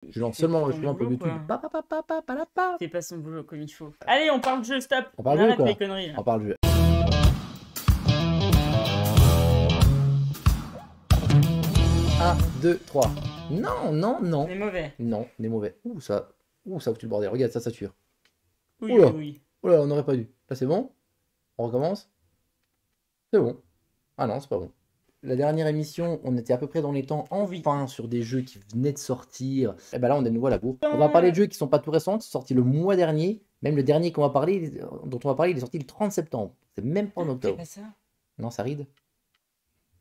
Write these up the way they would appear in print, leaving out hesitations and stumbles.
Je lance seulement ton l'enregistrement pour boulot, YouTube. quoi. Pa. Fais pas son boulot comme il faut. Allez, on parle de jeu, stop. On parle de jeu, Arrête quoi. les conneries, là. On parle de jeu. 1, 2, 3. Non, non, non. C'est mauvais. Non, on est mauvais. Ouh, ça foutu le bordel. Regarde, ça sature. Oui, Oula. oui, oui. Oula, on n'aurait pas dû. Là, c'est bon? On recommence? C'est bon. Ah non, c'est pas bon. La dernière émission, on était à peu près dans les temps, enfin, sur des jeux qui venaient de sortir. Et ben là, on est de nouveau à la bourre. On va parler de jeux qui sont pas tout récents, qui sont sortis le mois dernier. Même le dernier dont on va parler, il est sorti le 30 septembre. C'est même pas en C'est octobre. pas ça. Non, ça ride.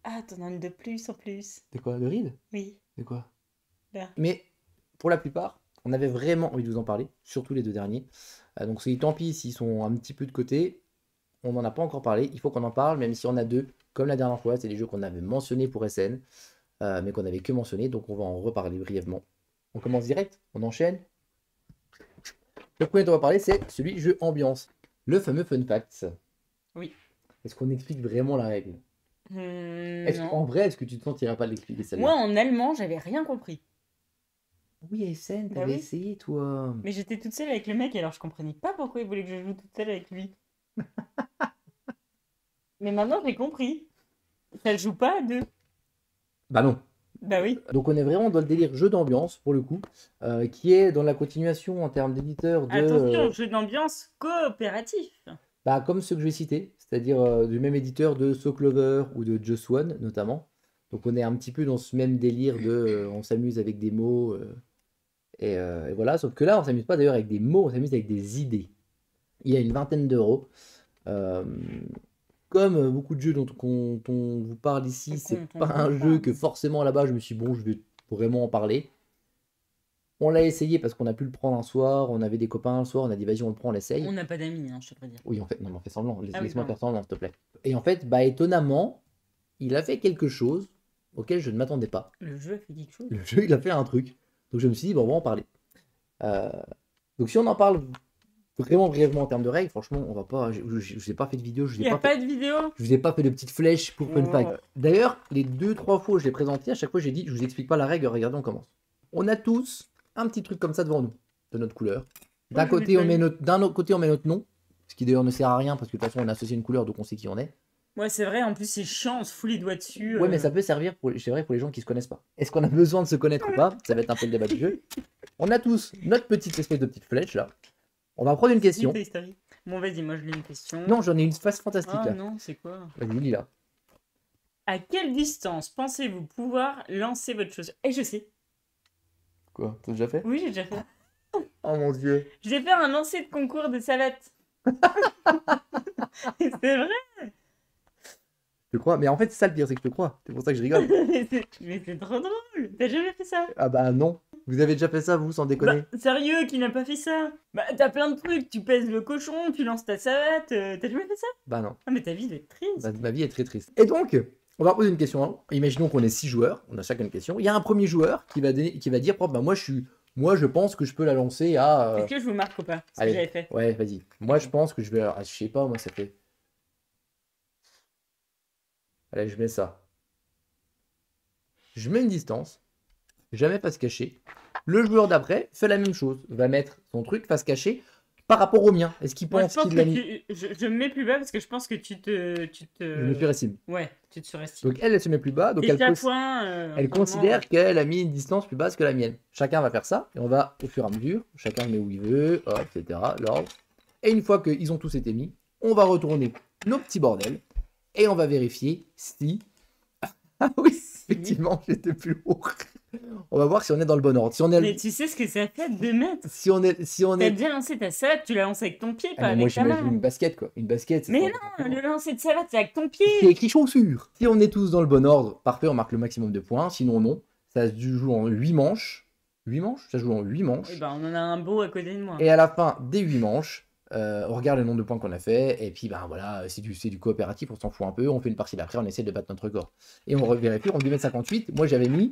Ah, t'en as une de plus en plus. De quoi? De ride? Oui. De quoi? Là. Mais pour la plupart, on avait vraiment envie de vous en parler, surtout les deux derniers. Donc c'est tant pis s'ils sont un petit peu de côté. On n'en a pas encore parlé, il faut qu'on en parle, même si on a deux, comme la dernière fois, c'est des jeux qu'on avait mentionnés pour SN, mais qu'on n'avait que mentionné, donc on va en reparler brièvement. On commence direct, on enchaîne. Le premier dont on va parler, c'est celui jeu ambiance, le fameux Fun Facts. Oui. Est-ce qu'on explique vraiment la règle? Non. En vrai, est-ce que tu te sentirais pas de l'expliquer celle-là? Moi, en allemand, j'avais rien compris. Oui, SN, Bah t'avais oui. essayé, toi. Mais j'étais toute seule avec le mec, alors je comprenais pas pourquoi il voulait que je joue toute seule avec lui. Mais maintenant, j'ai compris. Ça joue pas à deux. Bah non. Bah oui. Donc on est vraiment dans le délire jeu d'ambiance, pour le coup, qui est dans la continuation en termes d'éditeur de... Attention, jeu d'ambiance coopératif. Bah, comme ceux que je vais citer, c'est-à-dire du même éditeur de So Clover ou de Just One, notamment. Donc on est un petit peu dans ce même délire de... on s'amuse avec des mots, et voilà. Sauf que là, on s'amuse pas d'ailleurs avec des mots, on s'amuse avec des idées. Il y a une vingtaine d'euros. Comme beaucoup de jeux dont on vous parle ici, c'est pas un jeu que forcément là-bas je me suis dit, bon, je vais vraiment en parler. On l'a essayé parce qu'on a pu le prendre un soir, on avait des copains un soir, on a dit vas-y on le prend, on l'essaye. On n'a pas d'amis, hein, je te préviens. Oui, en fait, non, mais on fait semblant, Ah oui, laisse-moi pardon. faire semblant, s'il te plaît. Et en fait, bah étonnamment, il a fait quelque chose auquel je ne m'attendais pas. Le jeu a fait quelque chose. Le jeu, il a fait un truc. Donc je me suis dit, bon, on va en parler. Donc si on en parle vraiment brièvement en termes de règles, franchement, on va pas. Je vous ai pas fait de vidéo, Il n'y a pas de vidéo. je vous ai pas fait de petites flèches pour Fun Oh. Fact. D'ailleurs, les 2-3 fois où je l'ai présenté, à chaque fois j'ai dit, je vous explique pas la règle, regardez, on commence. On a tous un petit truc comme ça devant nous, de notre couleur. D'un je côté, l'ai on pas met vu. d'un autre côté, on met notre nom, ce qui d'ailleurs ne sert à rien parce que de toute façon, on a associé une couleur, donc on sait qui on est. Ouais, c'est vrai, en plus c'est chiant, on se fout les doigts dessus. Ouais, mais ça peut servir c'est vrai, pour les gens qui se connaissent pas. Est-ce qu'on a besoin de se connaître ou pas? Ça va être un peu le débat du jeu. On a tous notre petite espèce de petite flèche là. On va prendre une question. Toy Story. Bon, vas-y, moi je lis une question. Non, j'en ai une face fantastique Ah là. non, c'est quoi? Vas-y, lis là. À quelle distance pensez-vous pouvoir lancer votre chaussure? Eh, je sais. Quoi? T'as déjà fait? Oui, j'ai déjà fait. Oh mon dieu. Je vais faire un lancer de concours de savates. C'est vrai. Je te crois, mais en fait, c'est ça le pire, c'est que je te crois. C'est pour ça que je rigole. Mais c'est trop drôle. T'as jamais fait ça? Ah bah non. Vous avez déjà fait ça, vous, sans déconner? Bah, sérieux, qui n'a pas fait ça? Bah, t'as plein de trucs. Tu pèses le cochon, tu lances ta savate. T'as jamais fait ça? Bah non. Ah, mais ta vie doit être triste. Ma vie est très triste. Et donc, on va poser une question. Hein. Imaginons qu'on est 6 joueurs, on a chacun une question. Il y a un premier joueur qui va dire, oh, bah, moi je pense que je peux la lancer à... Est-ce que je vous marque ou pas? Ce que Allez, j'avais fait. ouais, vas-y. Moi, je pense que je vais... je sais pas, moi, ça fait... Allez, je mets ça. Je mets une distance. Jamais face cachée. Le joueur d'après fait la même chose. Va mettre son truc face cachée par rapport au mien. Est-ce qu'il Moi, pense je pense qu'il l'a que mis... je me mets plus bas parce que je pense que Je me surestime. Ouais, tu te surestimes. Donc elle se met plus bas. Donc Et elle, chaque fois, elle vraiment, considère qu'elle a mis une distance plus basse que la mienne. Chacun va faire ça. Et on va au fur et à mesure. Chacun met où il veut. Hop, etc. L'ordre. Et une fois qu'ils ont tous été mis, on va retourner nos petits bordels. Et on va vérifier si... Ah oui, effectivement, j'étais plus haut. On va voir si on est dans le bon ordre. Si on est... Mais tu sais ce que ça fait de mettre? Si on est... T'as bien lancé ta salade, tu l'as lancé avec ton pied, Ah, pas mais moi, avec ta j'imagine main. une basket, quoi. Une basket. c'est Mais ça. non, le lancer de salade, c'est avec ton C'est pied. écrit chaussures. Si on est tous dans le bon ordre, parfait, on marque le maximum de points. Sinon, non. Ça se joue en 8 manches. 8 manches? Ça se joue en 8 manches. Et ben, on en a un beau à côté de moi. Et à la fin des 8 manches, on regarde le nombre de points qu'on a fait. Et puis, ben voilà, c'est du coopératif, on s'en fout un peu. On fait une partie d'après, on essaie de battre notre record. Et on vérifie, on dit 2,58 m. Moi, j'avais mis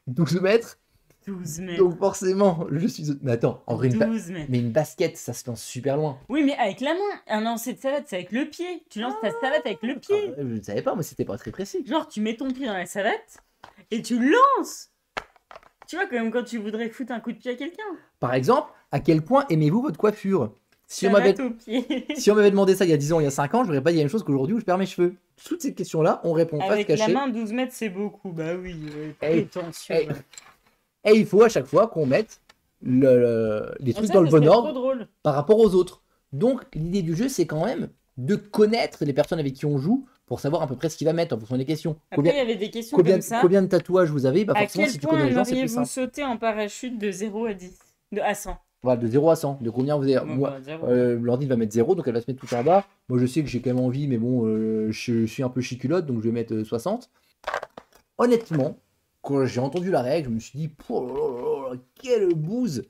12 mètres. 12 mètres. Donc, forcément, je suis. Mais attends, en vrai, 12 mètres. mais une basket, ça se lance super loin. Oui, mais avec la main. Un lancer de salade, c'est avec le pied. Tu lances ta salade avec le pied. Ah, je ne savais pas, moi, c'était pas très précis. Genre, tu mets ton pied dans la salade et tu lances. Tu vois, comme quand tu voudrais foutre un coup de pied à quelqu'un. Par exemple, à quel point aimez-vous votre coiffure? Si on Ça m'avait rate au pied. si on m'avait demandé ça il y a 10 ans, il y a 5 ans, je n'aurais pas dit la même chose qu'aujourd'hui où je perds mes cheveux. Toutes ces questions-là, on répond face Avec la cachée. main, 12 mètres, c'est beaucoup. Bah oui, Hey, prétentieux. Et il faut à chaque fois qu'on mette les trucs Ça, dans le ça bon serait trop ordre drôle. par rapport aux autres. Donc l'idée du jeu, c'est quand même de connaître les personnes avec qui on joue pour savoir à peu près ce qu'il va mettre en fonction des questions. Après, il y avait des questions combien, comme ça. combien de tatouages vous avez? Bah À forcément, quel si tu point connais les gens, c'est plus aimeriez-vous simple. sauter en parachute de 0 à 10 à 100? Voilà, de 0 à 100. De combien vous avez. Bon, Moi, bah, zéro. Blandine va mettre 0, donc elle va se mettre tout en bas. Moi, je sais que j'ai quand même envie, mais bon, je suis un peu chiculotte, donc je vais mettre 60. Honnêtement, quand j'ai entendu la règle, je me suis dit, oh là là, quelle bouse!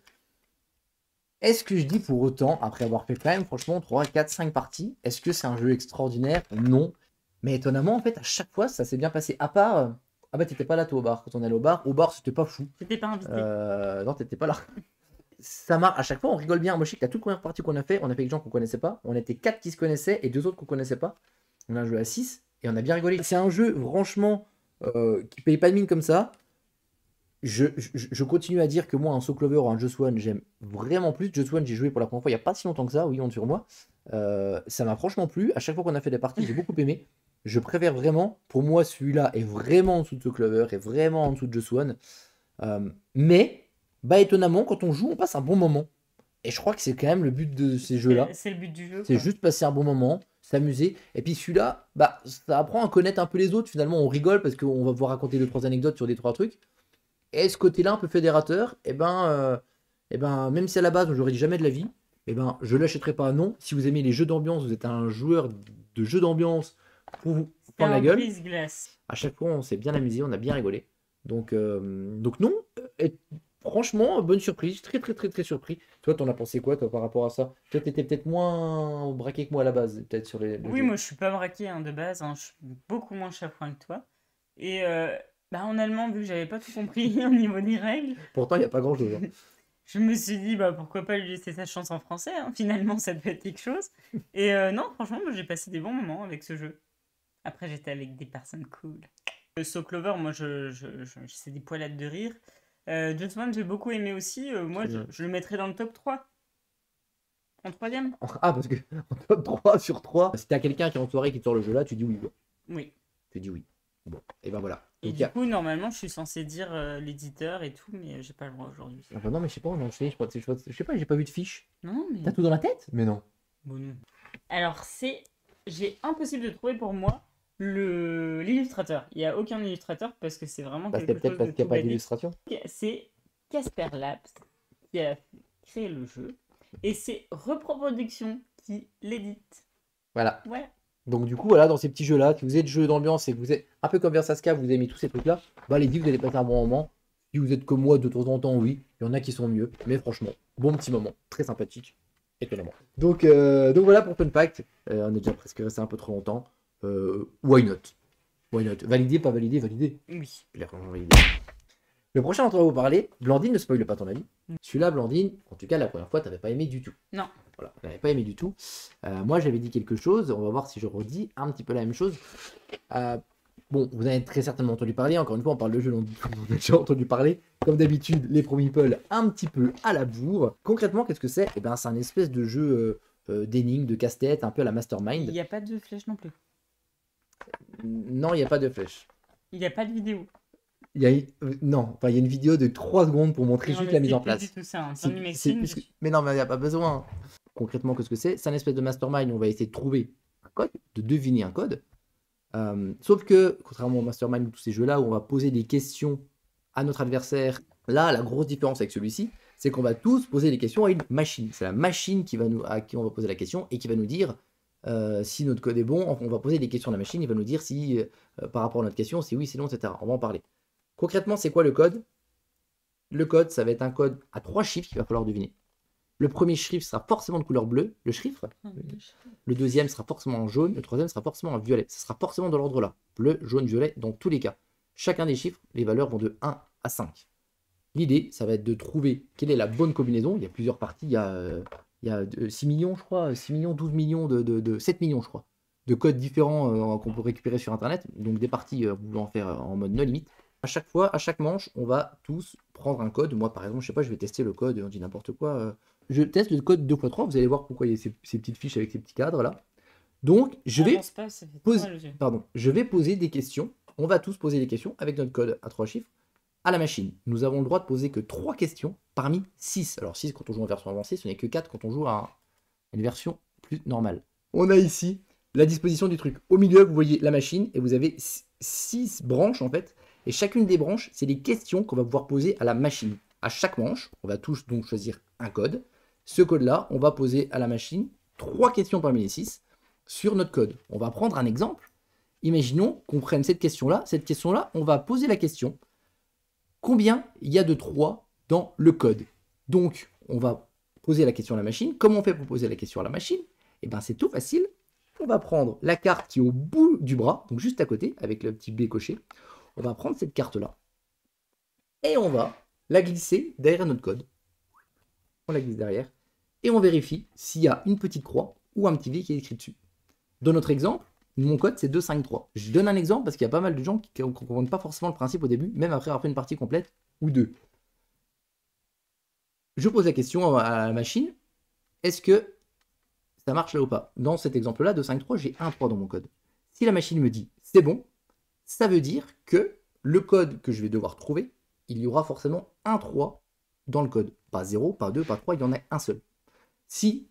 Est-ce que je dis pour autant, après avoir fait quand même, franchement, 3, 4, 5 parties, est-ce que c'est un jeu extraordinaire? Non. Mais étonnamment, en fait, à chaque fois, ça s'est bien passé. À part. Ah bah, t'étais pas là, toi, au bar. Quand on allait au bar, c'était pas fou. T'étais pas invité. Non, t'étais pas là. Ça marche. À chaque fois, on rigole bien. Moi, je sais que la toute première partie qu'on a fait, on a fait avec des gens qu'on connaissait pas. On était 4 qui se connaissaient et 2 autres qu'on connaissait pas. On a joué à 6 et on a bien rigolé. C'est un jeu, franchement, qui paye pas de mine comme ça. Je continue à dire que moi, un Soul Clover ou un Just One, j'aime vraiment plus. Just One, j'ai joué pour la première fois il n'y a pas si longtemps que ça, oui, honte sur moi. Ça m'a franchement plu. À chaque fois qu'on a fait des parties, j'ai beaucoup aimé. Je préfère vraiment, pour moi, celui-là est vraiment en dessous de Soul Clover, est vraiment en dessous de Just One. Mais, bah étonnamment, quand on joue, on passe un bon moment. Et je crois que c'est quand même le but de ces jeux-là. C'est le but du jeu. C'est quoi. juste passer un bon moment, s'amuser. Et puis celui-là, bah, ça apprend à connaître un peu les autres. Finalement, on rigole parce qu'on va pouvoir raconter 2-3 anecdotes sur des 3 trucs. Et ce côté-là, un peu fédérateur, même si à la base, j'aurais dit jamais de la vie, je l'achèterai pas. Non, si vous aimez les jeux d'ambiance, vous êtes un joueur de jeux d'ambiance pour vous prendre la gueule. Brise-glace. À chaque fois, on s'est bien amusé, on a bien rigolé. Donc non, franchement, bonne surprise, très très très très surpris. Toi, t'en as pensé quoi, toi, par rapport à ça? Toi, t'étais peut-être moins braqué que moi à la base, peut-être sur le Oui, jeu. moi je suis pas braqué hein, de base, hein, je suis beaucoup moins chafouin que toi. Et bah, en allemand, vu que j'avais pas tout compris au niveau des règles, Pourtant, il n'y a pas grand-chose. Hein. je me suis dit bah pourquoi pas lui laisser sa chance en français, hein, finalement ça peut être quelque chose. Et non, franchement, moi, j'ai passé des bons moments avec ce jeu. Après, j'étais avec des personnes cool. So Clover, moi c'est des poilades de rire. Just One, j'ai beaucoup aimé aussi. Moi, je le mettrais dans le top 3. En troisième. Ah, parce que en top 3 sur 3, si t'as quelqu'un qui est en soirée qui te sort le jeu là, tu dis oui. Quoi. Oui. Tu dis oui. Bon, et ben voilà. Et Donc, du coup, normalement, je suis censé dire l'éditeur et tout, mais j'ai pas le droit aujourd'hui. Ah bah non, mais je sais pas, on a enchaîné, je sais pas, j'ai pas vu de fiche. Non, mais. T'as tout dans la tête? Mais non. Bon, non. Alors, j'ai impossible de trouver pour moi l'illustrateur. Il n'y a aucun illustrateur parce que c'est vraiment Bah, quelque c'était peut-être chose parce de qu'il n'y a tout pas basique. d'illustration. C'est Casper Labs qui a créé le jeu et c'est Reproduction qui l'édite. Voilà. Ouais. Donc du coup, voilà, dans ces petits jeux-là, si vous êtes jeu d'ambiance et que vous êtes un peu comme Versaska, vous aimez tous ces trucs-là, bah allez-y, vous allez passer un bon moment. Si vous êtes comme moi, de temps en temps, oui, il y en a qui sont mieux, mais franchement, bon petit moment, très sympathique, étonnamment. Donc voilà pour Fun Fact. On est déjà presque resté un peu trop longtemps. Why not? Why not? Validé, pas validé, validé. Oui. Clairement validé. Le prochain dont on va vous parler, Blandine, ne spoile pas ton avis. Celui-là, Blandine, en tout cas, la première fois, t'avais pas aimé du tout. Non. Voilà, t'avais pas aimé du tout. Moi, j'avais dit quelque chose. On va voir si je redis un petit peu la même chose. Bon, vous avez très certainement entendu parler. Encore une fois, on parle de jeu dont on a déjà entendu parler. Comme d'habitude, les Pro Meeple un petit peu à la bourre. Concrètement, qu'est-ce que c'est? Eh ben, c'est un espèce de jeu d'énigmes, de casse-tête, un peu à la Mastermind. Il n'y a pas de flèche non plus. Non, il n'y a pas de flèche. Il n'y a pas de vidéo. Non, enfin, il y a une vidéo de 3 secondes pour montrer juste la mise en place. Tout ça, hein. Mais non, mais il n'y a pas besoin. Concrètement, qu'est-ce que c'est? C'est un espèce de mastermind. On va essayer de trouver un code, de deviner un code. Sauf que, contrairement au mastermind ou tous ces jeux-là où on va poser des questions à notre adversaire, là, la grosse différence avec celui-ci, c'est qu'on va tous poser des questions à une machine. C'est la machine à qui on va poser la question et qui va nous dire si notre code est bon. On va poser des questions à la machine, il va nous dire si, par rapport à notre question, si oui, si non, etc. On va en parler. Concrètement, c'est quoi le code? Le code, ça va être un code à 3 chiffres qu'il va falloir deviner. Le premier chiffre sera forcément de couleur bleue, le chiffre. Le deuxième sera forcément en jaune, le troisième sera forcément en violet. Ça sera forcément dans l'ordre là. Bleu, jaune, violet, dans tous les cas. Chacun des chiffres, les valeurs vont de 1 à 5. L'idée, ça va être de trouver quelle est la bonne combinaison. Il y a plusieurs parties. Il y a 6 millions, je crois, 6 millions, 12 millions, 7 millions, je crois, de codes différents qu'on peut récupérer sur Internet. Donc des parties, vous pouvez en faire en mode no limite. À chaque fois, à chaque manche, on va tous prendre un code. Moi, par exemple, je sais pas, je vais tester le code, on dit n'importe quoi. Je teste le code 2x3, vous allez voir pourquoi il y a ces petites fiches avec ces petits cadres là. Donc, Avance pas, ça fait trop mal aux yeux. je vais poser des questions. On va tous poser des questions avec notre code à 3 chiffres à la machine. Nous avons le droit de poser que 3 questions parmi 6. Alors 6 quand on joue en version avancée, ce n'est que 4 quand on joue à une version plus normale. On a ici la disposition du truc. Au milieu, vous voyez la machine et vous avez 6 branches en fait. Et chacune des branches, c'est des questions qu'on va pouvoir poser à la machine. À chaque manche, on va tous donc choisir un code. Ce code-là, on va poser à la machine 3 questions parmi les 6 sur notre code. On va prendre un exemple. Imaginons qu'on prenne cette question-là. Cette question-là, on va poser la question. Combien il y a de 3 dans le code? Donc, on va poser la question à la machine. Comment on fait pour poser la question à la machine? Eh bien, c'est tout facile. On va prendre la carte qui est au bout du bras, donc juste à côté, avec le petit B coché. On va prendre cette carte-là et on va la glisser derrière notre code. On la glisse derrière et on vérifie s'il y a une petite croix ou un petit V qui est écrit dessus. Dans notre exemple, mon code c'est 253. Je donne un exemple parce qu'il y a pas mal de gens qui ne comprennent pas forcément le principe au début, même après avoir fait une partie complète ou deux. Je pose la question à la machine, est-ce que ça marche là ou pas? Dans cet exemple-là, 253, j'ai un 3 dans mon code. Si la machine me dit c'est bon, ça veut dire que le code que je vais devoir trouver, il y aura forcément un 3 dans le code. Pas 0, pas 2, pas 3, il y en a un seul. Si,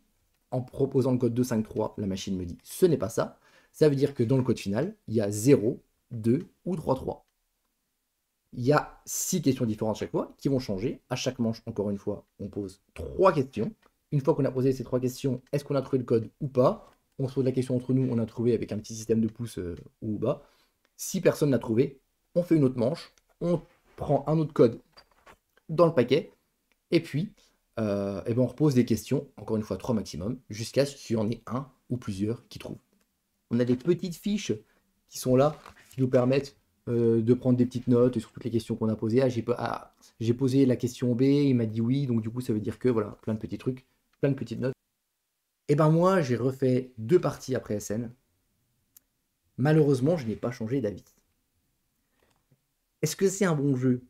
en proposant le code 253, la machine me dit ce n'est pas ça, ça veut dire que dans le code final, il y a 0, 2 ou 3, 3. Il y a 6 questions différentes chaque fois qui vont changer. À chaque manche, encore une fois, on pose 3 questions. Une fois qu'on a posé ces 3 questions, est-ce qu'on a trouvé le code ou pas? On se pose la question entre nous, on a trouvé avec un petit système de pouces ou bas. Si personne n'a trouvé, on fait une autre manche, on prend un autre code dans le paquet, et puis ben on repose des questions, encore une fois 3 maximum, jusqu'à ce qu'il y en ait un ou plusieurs qui trouvent. On a des petites fiches qui sont là, qui nous permettent de prendre des petites notes sur toutes les questions qu'on a posées. J'ai posé la question B, il m'a dit oui, donc du coup ça veut dire que, voilà, plein de petits trucs, plein de petites notes. Et ben moi, j'ai refait 2 parties après SN. Malheureusement, je n'ai pas changé d'avis. Est-ce que c'est un bon jeu?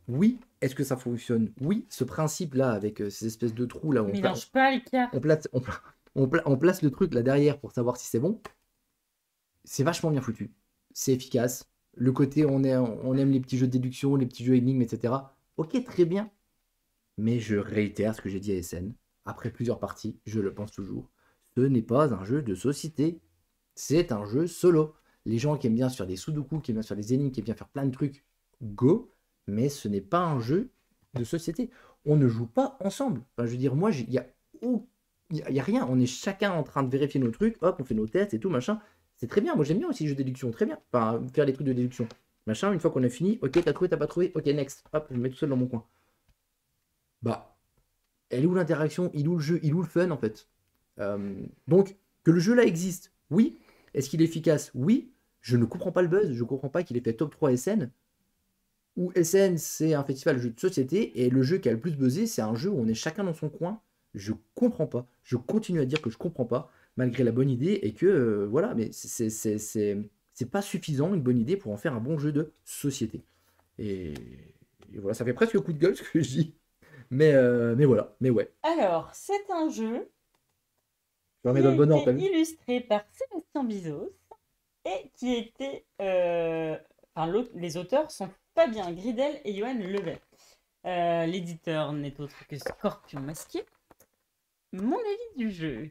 Oui. Est-ce que ça fonctionne? Oui. Ce principe-là, avec ces espèces de trous là, Mélange pas les cartes. on place le truc là derrière pour savoir si c'est bon. C'est vachement bien foutu. C'est efficace. Le côté, on aime les petits jeux de déduction, les petits jeux énigmes, etc. Ok, très bien. Mais je réitère ce que j'ai dit à SN. Après plusieurs parties, je le pense toujours. Ce n'est pas un jeu de société. C'est un jeu solo. Les gens qui aiment bien faire des sudoku, qui aiment bien faire des énigmes, qui aiment bien faire plein de trucs, go. Mais ce n'est pas un jeu de société. On ne joue pas ensemble. Enfin, je veux dire, moi, il y a rien. On est chacun en train de vérifier nos trucs. Hop, on fait nos tests et tout, machin. C'est très bien. Moi, j'aime bien aussi les jeux de déduction. Très bien. Enfin, faire les trucs de déduction. Machin, une fois qu'on a fini, ok, t'as trouvé, t'as pas trouvé, ok, next. Hop, je me mets tout seul dans mon coin. Bah, elle est où l'interaction? Il est où le jeu? Il est où le fun, en fait? Donc, que le jeu là existe, oui. Est-ce qu'il est efficace? Oui. Je ne comprends pas le buzz. Je ne comprends pas qu'il ait fait top 3 SN. Où SN, c'est un festival de jeux de société. Et le jeu qui a le plus buzzé, c'est un jeu où on est chacun dans son coin. Je comprends pas. Je continue à dire que je comprends pas, malgré la bonne idée. Et que, voilà, mais c'est pas suffisant, une bonne idée, pour en faire un bon jeu de société. Et voilà, ça fait presque coup de gueule ce que je dis. Mais voilà, mais ouais. Alors, c'est un jeu Je remets dans le bon ordre, t'as vu? illustré par Sébastien Bizos et qui était... les auteurs sont Fabien Gridel et Johan Levet. L'éditeur n'est autre que Scorpion Masqué. Mon avis du jeu.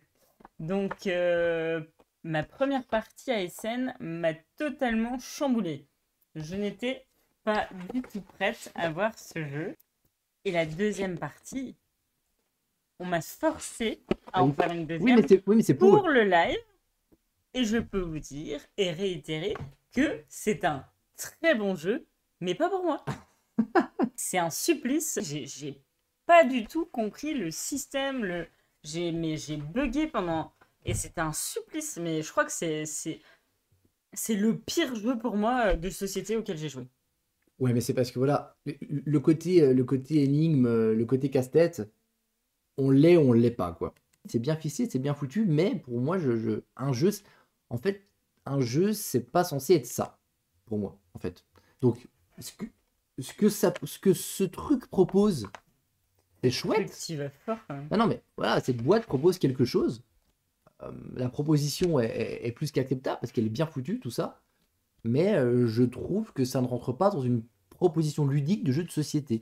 Donc, ma première partie à SN m'a totalement chamboulée. Je n'étais pas du tout prête à voir ce jeu. Et la deuxième partie, on m'a forcé à en faire une deuxième oui, mais c'est pour le live. Et je peux vous dire et réitérer que c'est un très bon jeu, mais pas pour moi. C'est un supplice. J'ai pas du tout compris le système. J'ai bugué pendant... Et c'était un supplice, mais je crois que c'est le pire jeu pour moi de société auquel j'ai joué. Ouais, mais c'est parce que voilà, le côté énigme, le côté casse-tête, on l'est pas, quoi. C'est bien ficelé, c'est bien foutu, mais pour moi, un jeu, en fait, un jeu, c'est pas censé être ça, pour moi, en fait. Donc, ce que, ce que ce truc propose, c'est chouette. Tu vas fort quand même. Ah non, mais voilà, cette boîte propose quelque chose. La proposition est plus qu'acceptable parce qu'elle est bien foutue, tout ça. Mais je trouve que ça ne rentre pas dans une proposition ludique de jeu de société.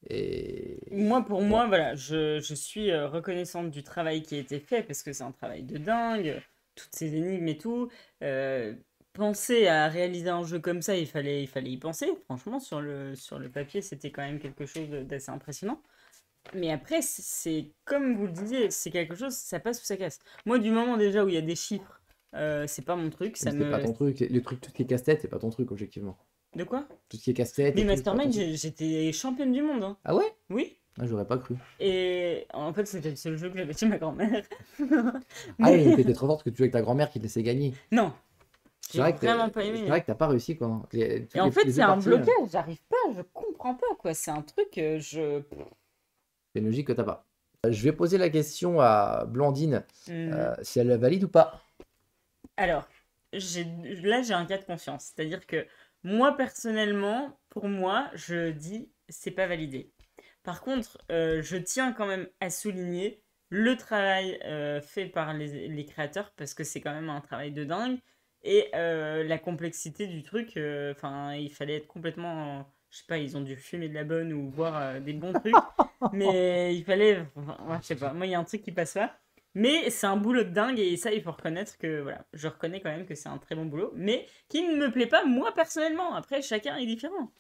Et Moi, pour bon, moi, voilà, je suis reconnaissante du travail qui a été fait parce que c'est un travail de dingue, toutes ces énigmes et tout. Euh, Penser à réaliser un jeu comme ça, il fallait y penser. Franchement, sur le papier, c'était quand même quelque chose d'assez impressionnant. Mais après, c'est comme vous le disiez, c'est quelque chose, ça passe ou ça casse. Moi, du moment déjà où il y a des chiffres, c'est pas mon truc, mais ça c'est pas me... ton truc. Le truc, tout ce qui est casse-tête, c'est pas ton truc, objectivement. De quoi? Tout ce qui est casse-tête Mais et tout, c'est pas ton Mastermind, truc. j'étais championne du monde, hein. Ah ouais? Oui. Ah, j'aurais pas cru. Et en fait, c'était le seul jeu que j'avais chez ma grand-mère. Ah oui, mais Mais t'étais trop forte que tu jouais avec ta grand-mère qui te laissait gagner. non, C'est j'ai vrai que vraiment pas c'est aimé. vrai que t'as pas réussi, quoi. Et en fait, Les c'est deux un parties, blocage, j'arrive pas, je comprends pas, quoi. C'est un truc, c'est une logique que t'as pas. Je vais poser la question à Blandine, Hmm. si elle la valide ou pas. Alors, j'ai là, j'ai un cas de conscience. C'est-à-dire que moi, personnellement, pour moi, je dis c'est pas validé. Par contre, je tiens quand même à souligner le travail fait par les créateurs parce que c'est quand même un travail de dingue et la complexité du truc. Enfin, il fallait être complètement, je sais pas, ils ont dû fumer de la bonne ou boire des bons trucs, mais il fallait, enfin, ouais, je sais pas. Moi, il y a un truc qui passe pas. Mais c'est un boulot de dingue et ça, il faut reconnaître que, voilà, je reconnais quand même que c'est un très bon boulot, mais qui ne me plaît pas moi personnellement. Après, chacun est différent.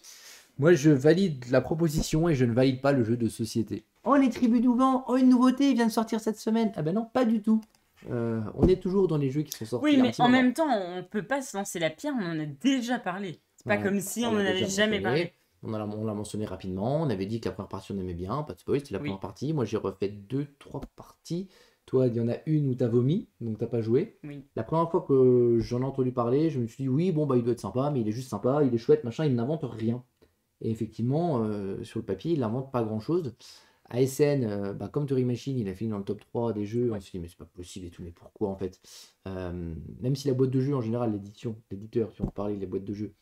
Moi, je valide la proposition et je ne valide pas le jeu de société. Oh, les tribus du vent, oh, une nouveauté vient de sortir cette semaine. Ah ben non, pas du tout. On est toujours dans les jeux qui sont sortis Oui, il y a un mais petit en moment. même temps, on peut pas se lancer la pierre, on en a déjà parlé. C'est pas Ouais, comme si on on en l'a avait déjà jamais parlé. mentionné. On l'a mentionné rapidement. On avait dit que la première partie, on aimait bien. Pas de spoil, c'était la Oui, première partie. Moi, j'ai refait 2, 3 parties. Toi, il y en a une où t'as vomi, donc t'as pas joué. oui. La première fois que j'en ai entendu parler, je me suis dit, oui, bon, bah, il doit être sympa, mais il est juste sympa, il est chouette, machin, il n'invente rien. Et effectivement, sur le papier, il n'invente pas grand-chose. ASN, bah, comme Turing Machine, il a fini dans le top 3 des jeux. On Ouais. s'est dit, mais c'est pas possible et tout, mais pourquoi en fait? Même si la boîte de jeu, en général, l'éditeur, qui ont parlé, les boîtes de jeu,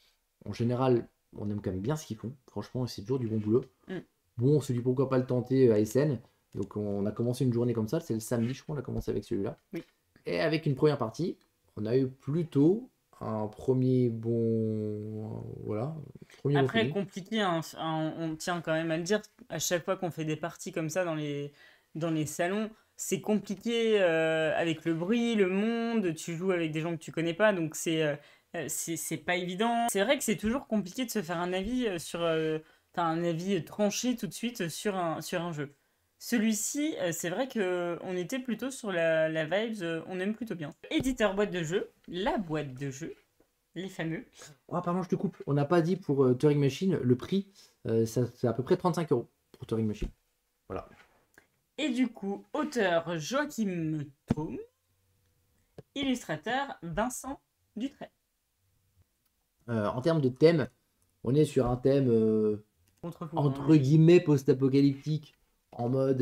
en général, on aime quand même bien ce qu'ils font. Franchement, c'est toujours du bon boulot. Mm. Bon, on se dit pourquoi pas le tenter ASN. Donc on a commencé une journée comme ça, c'est le samedi, je crois, on a commencé avec celui-là. Oui. Et avec une première partie, on a eu plutôt un premier bon. Voilà, premier bon Après, feeling. compliqué, hein, on tient quand même à le dire, à chaque fois qu'on fait des parties comme ça dans les salons, c'est compliqué avec le bruit, le monde, tu joues avec des gens que tu connais pas, donc c'est pas évident. C'est vrai que c'est toujours compliqué de se faire un avis enfin, un avis tranché tout de suite sur un jeu. Celui-ci, c'est vrai que on était plutôt sur la vibes, on aime plutôt bien. Éditeur boîte de jeu, la boîte de jeu, les fameux. Oh, pardon, je te coupe. On n'a pas dit pour Turing Machine le prix, c'est à peu près 35 € pour Turing Machine. Voilà. Et du coup, auteur Joachim Thom, illustrateur Vincent Dutray. En termes de thème, on est sur un thème Contre-fou, entre guillemets post-apocalyptique, en mode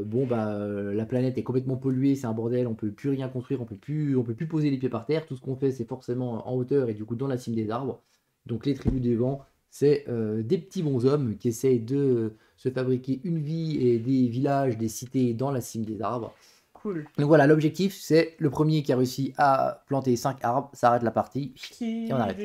bon bah la planète est complètement polluée, c'est un bordel, on peut plus rien construire, on peut plus poser les pieds par terre, tout ce qu'on fait c'est forcément en hauteur et du coup dans la cime des arbres. Donc les tribus des vents, c'est des petits bonshommes qui essayent de se fabriquer une vie et des villages, des cités dans la cime des arbres. Cool. Donc voilà, l'objectif c'est le premier qui a réussi à planter 5 arbres, ça arrête la partie et on arrête.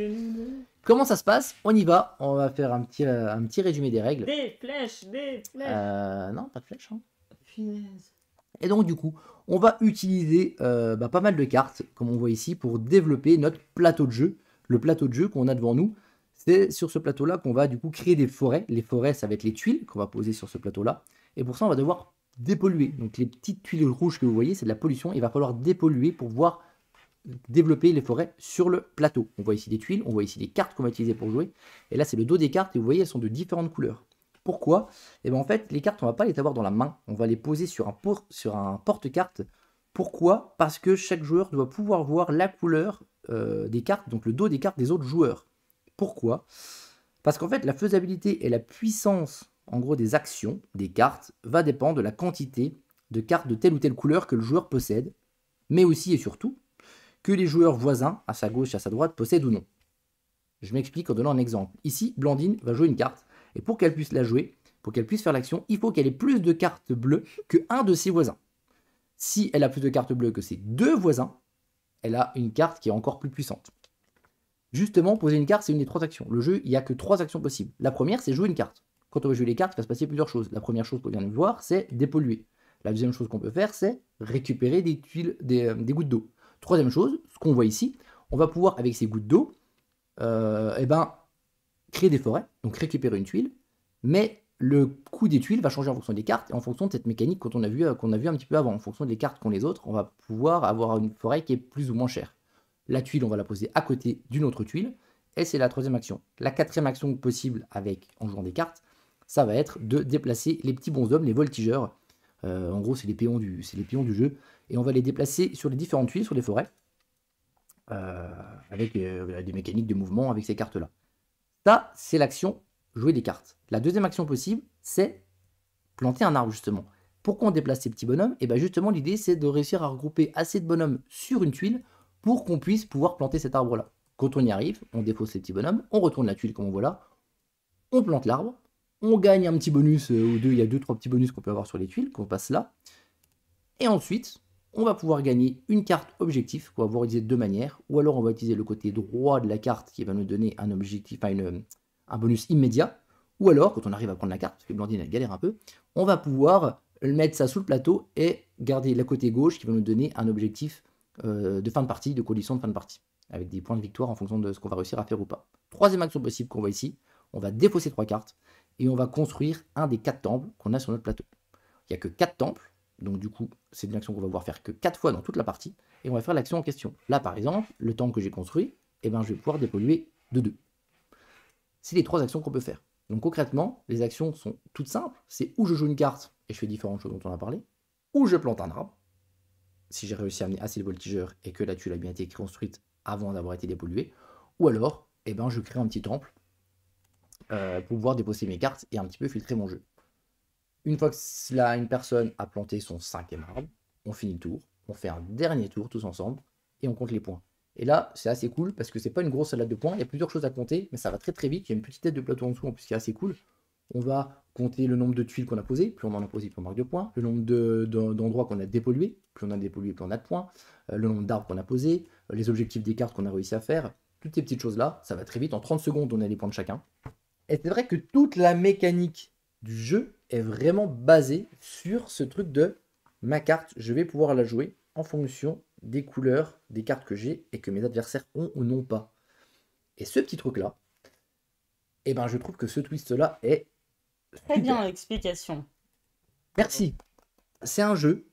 Comment ça se passe? On y va, on va faire un petit résumé des règles. Des flèches, des flèches. Non, pas de flèche. Hein. Punaise. Et donc du coup, on va utiliser pas mal de cartes, comme on voit ici, pour développer notre plateau de jeu. Le plateau de jeu qu'on a devant nous, c'est sur ce plateau-là qu'on va du coup créer des forêts. Les forêts, ça va être les tuiles qu'on va poser sur ce plateau-là. Et pour ça, on va devoir dépolluer. Donc les petites tuiles rouges que vous voyez, c'est de la pollution. Il va falloir dépolluer pour pouvoir développer les forêts sur le plateau. On voit ici des tuiles, on voit ici des cartes qu'on va utiliser pour jouer. Et là, c'est le dos des cartes et vous voyez, elles sont de différentes couleurs. Pourquoi? Et bien en fait, les cartes, on va pas les avoir dans la main. On va les poser sur un porte-carte. Pourquoi? Parce que chaque joueur doit pouvoir voir la couleur des cartes, donc le dos des cartes des autres joueurs. Pourquoi? Parce qu'en fait, la faisabilité et la puissance, en gros, des actions des cartes va dépendre de la quantité de cartes de telle ou telle couleur que le joueur possède, mais aussi et surtout que les joueurs voisins, à sa gauche et à sa droite, possèdent ou non. Je m'explique en donnant un exemple. Ici, Blandine va jouer une carte, et pour qu'elle puisse la jouer, pour qu'elle puisse faire l'action, il faut qu'elle ait plus de cartes bleues que un de ses voisins. Si elle a plus de cartes bleues que ses deux voisins, elle a une carte qui est encore plus puissante. Justement, poser une carte, c'est une des 3 actions. Le jeu, il n'y a que 3 actions possibles. La première, c'est jouer une carte. Quand on va jouer les cartes, il va se passer plusieurs choses. La première chose qu'on vient de voir, c'est dépolluer. La deuxième chose qu'on peut faire, c'est récupérer des tuiles, des gouttes d'eau. Troisième chose, ce qu'on voit ici, on va pouvoir, avec ces gouttes d'eau, créer des forêts, donc récupérer une tuile, mais le coût des tuiles va changer en fonction des cartes et en fonction de cette mécanique qu'on a vu un petit peu avant. En fonction des cartes qu'ont les autres, on va pouvoir avoir une forêt qui est plus ou moins chère. La tuile, on va la poser à côté d'une autre tuile, et c'est la troisième action. La quatrième action possible en jouant des cartes, ça va être de déplacer les petits bonshommes, les voltigeurs. En gros, c'est les péons du jeu, et on va les déplacer sur les différentes tuiles, sur les forêts, avec des mécaniques de mouvement avec ces cartes-là. Ça, c'est l'action jouer des cartes. La deuxième action possible, c'est planter un arbre, justement. Pourquoi on déplace ces petits bonhommes? Et bien justement, l'idée, c'est de réussir à regrouper assez de bonhommes sur une tuile pour qu'on puisse pouvoir planter cet arbre-là. Quand on y arrive, on dépose ces petits bonhommes, on retourne la tuile comme on voit là, on plante l'arbre, on gagne un petit bonus ou deux, il y a 2-3 petits bonus qu'on peut avoir sur les tuiles, qu'on passe là. Et ensuite, on va pouvoir gagner une carte objectif qu'on va pouvoir utiliser de deux manières, ou alors on va utiliser le côté droit de la carte qui va nous donner un objectif, un bonus immédiat, ou alors, quand on arrive à prendre la carte, parce que Blandine elle galère un peu, on va pouvoir mettre ça sous le plateau et garder la côté gauche qui va nous donner un objectif de fin de partie, de condition de fin de partie, avec des points de victoire en fonction de ce qu'on va réussir à faire ou pas. Troisième action possible qu'on voit ici, on va défausser 3 cartes et on va construire un des 4 temples qu'on a sur notre plateau. Il n'y a que 4 temples, donc du coup, c'est une action qu'on va pouvoir faire que 4 fois dans toute la partie, et on va faire l'action en question. Là, par exemple, le temple que j'ai construit, je vais pouvoir dépolluer de 2. C'est les 3 actions qu'on peut faire. Donc concrètement, les actions sont toutes simples, c'est où je joue une carte, et je fais différentes choses dont on a parlé, ou je plante un arbre, si j'ai réussi à amener assez de voltigeurs et que la tuile a bien été construite avant d'avoir été dépolluée, ou alors, je crée un petit temple pour pouvoir déposer mes cartes et un petit peu filtrer mon jeu. Une fois que une personne a planté son 5e arbre, on finit le tour, on fait un dernier tour tous ensemble et on compte les points. Et là, c'est assez cool parce que c'est pas une grosse salade de points, il y a plusieurs choses à compter, mais ça va très très vite. Il y a une petite tête de plateau en dessous en plus qui est assez cool. On va compter le nombre de tuiles qu'on a posées, plus on en a posé, plus on marque de points, le nombre d'endroits qu'on a dépollués, plus on a dépollué, plus on a de points, le nombre d'arbres qu'on a posés, les objectifs des cartes qu'on a réussi à faire, toutes ces petites choses-là, ça va très vite. En 30 secondes, on a les points de chacun. Et c'est vrai que toute la mécanique du jeu est vraiment basée sur ce truc de ma carte, je vais pouvoir la jouer en fonction des couleurs des cartes que j'ai et que mes adversaires ont ou n'ont pas. Et ce petit truc-là, je trouve que ce twist-là est très bien l'explication. Merci. C'est un jeu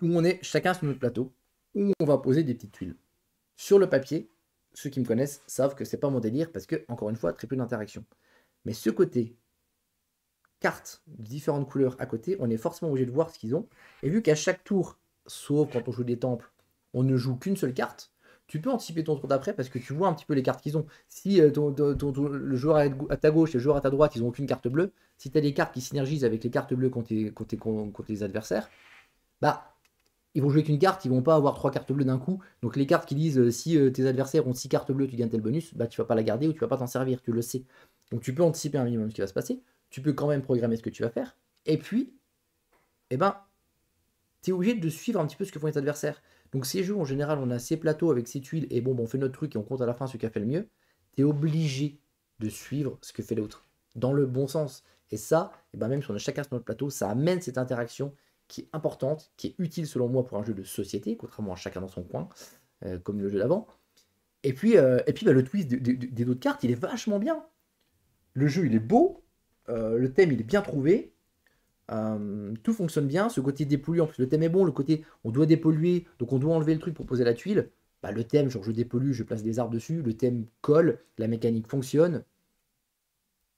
où on est chacun sur notre plateau, où on va poser des petites tuiles. Sur le papier, ceux qui me connaissent savent que c'est pas mon délire parce que, encore une fois, très peu d'interaction. Mais ce côté cartes de différentes couleurs à côté, on est forcément obligé de voir ce qu'ils ont. Et vu qu'à chaque tour, sauf quand on joue des temples, on ne joue qu'une seule carte, tu peux anticiper ton tour d'après parce que tu vois un petit peu les cartes qu'ils ont. Si le joueur à ta gauche et le joueur à ta droite, ils n'ont aucune carte bleue, si tu as des cartes qui synergisent avec les cartes bleues contre les adversaires, ils vont jouer qu'une carte, ils vont pas avoir 3 cartes bleues d'un coup. Donc les cartes qui disent si tes adversaires ont 6 cartes bleues, tu gagnes tel bonus, tu vas pas la garder ou tu vas pas t'en servir, tu le sais. Donc tu peux anticiper un minimum ce qui va se passer, tu peux quand même programmer ce que tu vas faire, et puis, tu es obligé de suivre un petit peu ce que font les adversaires. Donc ces jeux, en général, on a ces plateaux avec ces tuiles, et on fait notre truc et on compte à la fin celui qui a fait le mieux. Tu es obligé de suivre ce que fait l'autre, dans le bon sens. Et ça, même si on a chacun sur notre plateau, ça amène cette interaction qui est importante, qui est utile selon moi pour un jeu de société, contrairement à chacun dans son coin, comme le jeu d'avant. Et puis, le twist des autres cartes, il est vachement bien. Le jeu, il est beau, le thème, il est bien trouvé, tout fonctionne bien. Ce côté dépollué, en plus, le thème est bon, le côté on doit dépolluer, donc on doit enlever le truc pour poser la tuile. Le thème, genre je dépollue, je place des arbres dessus, le thème colle, la mécanique fonctionne.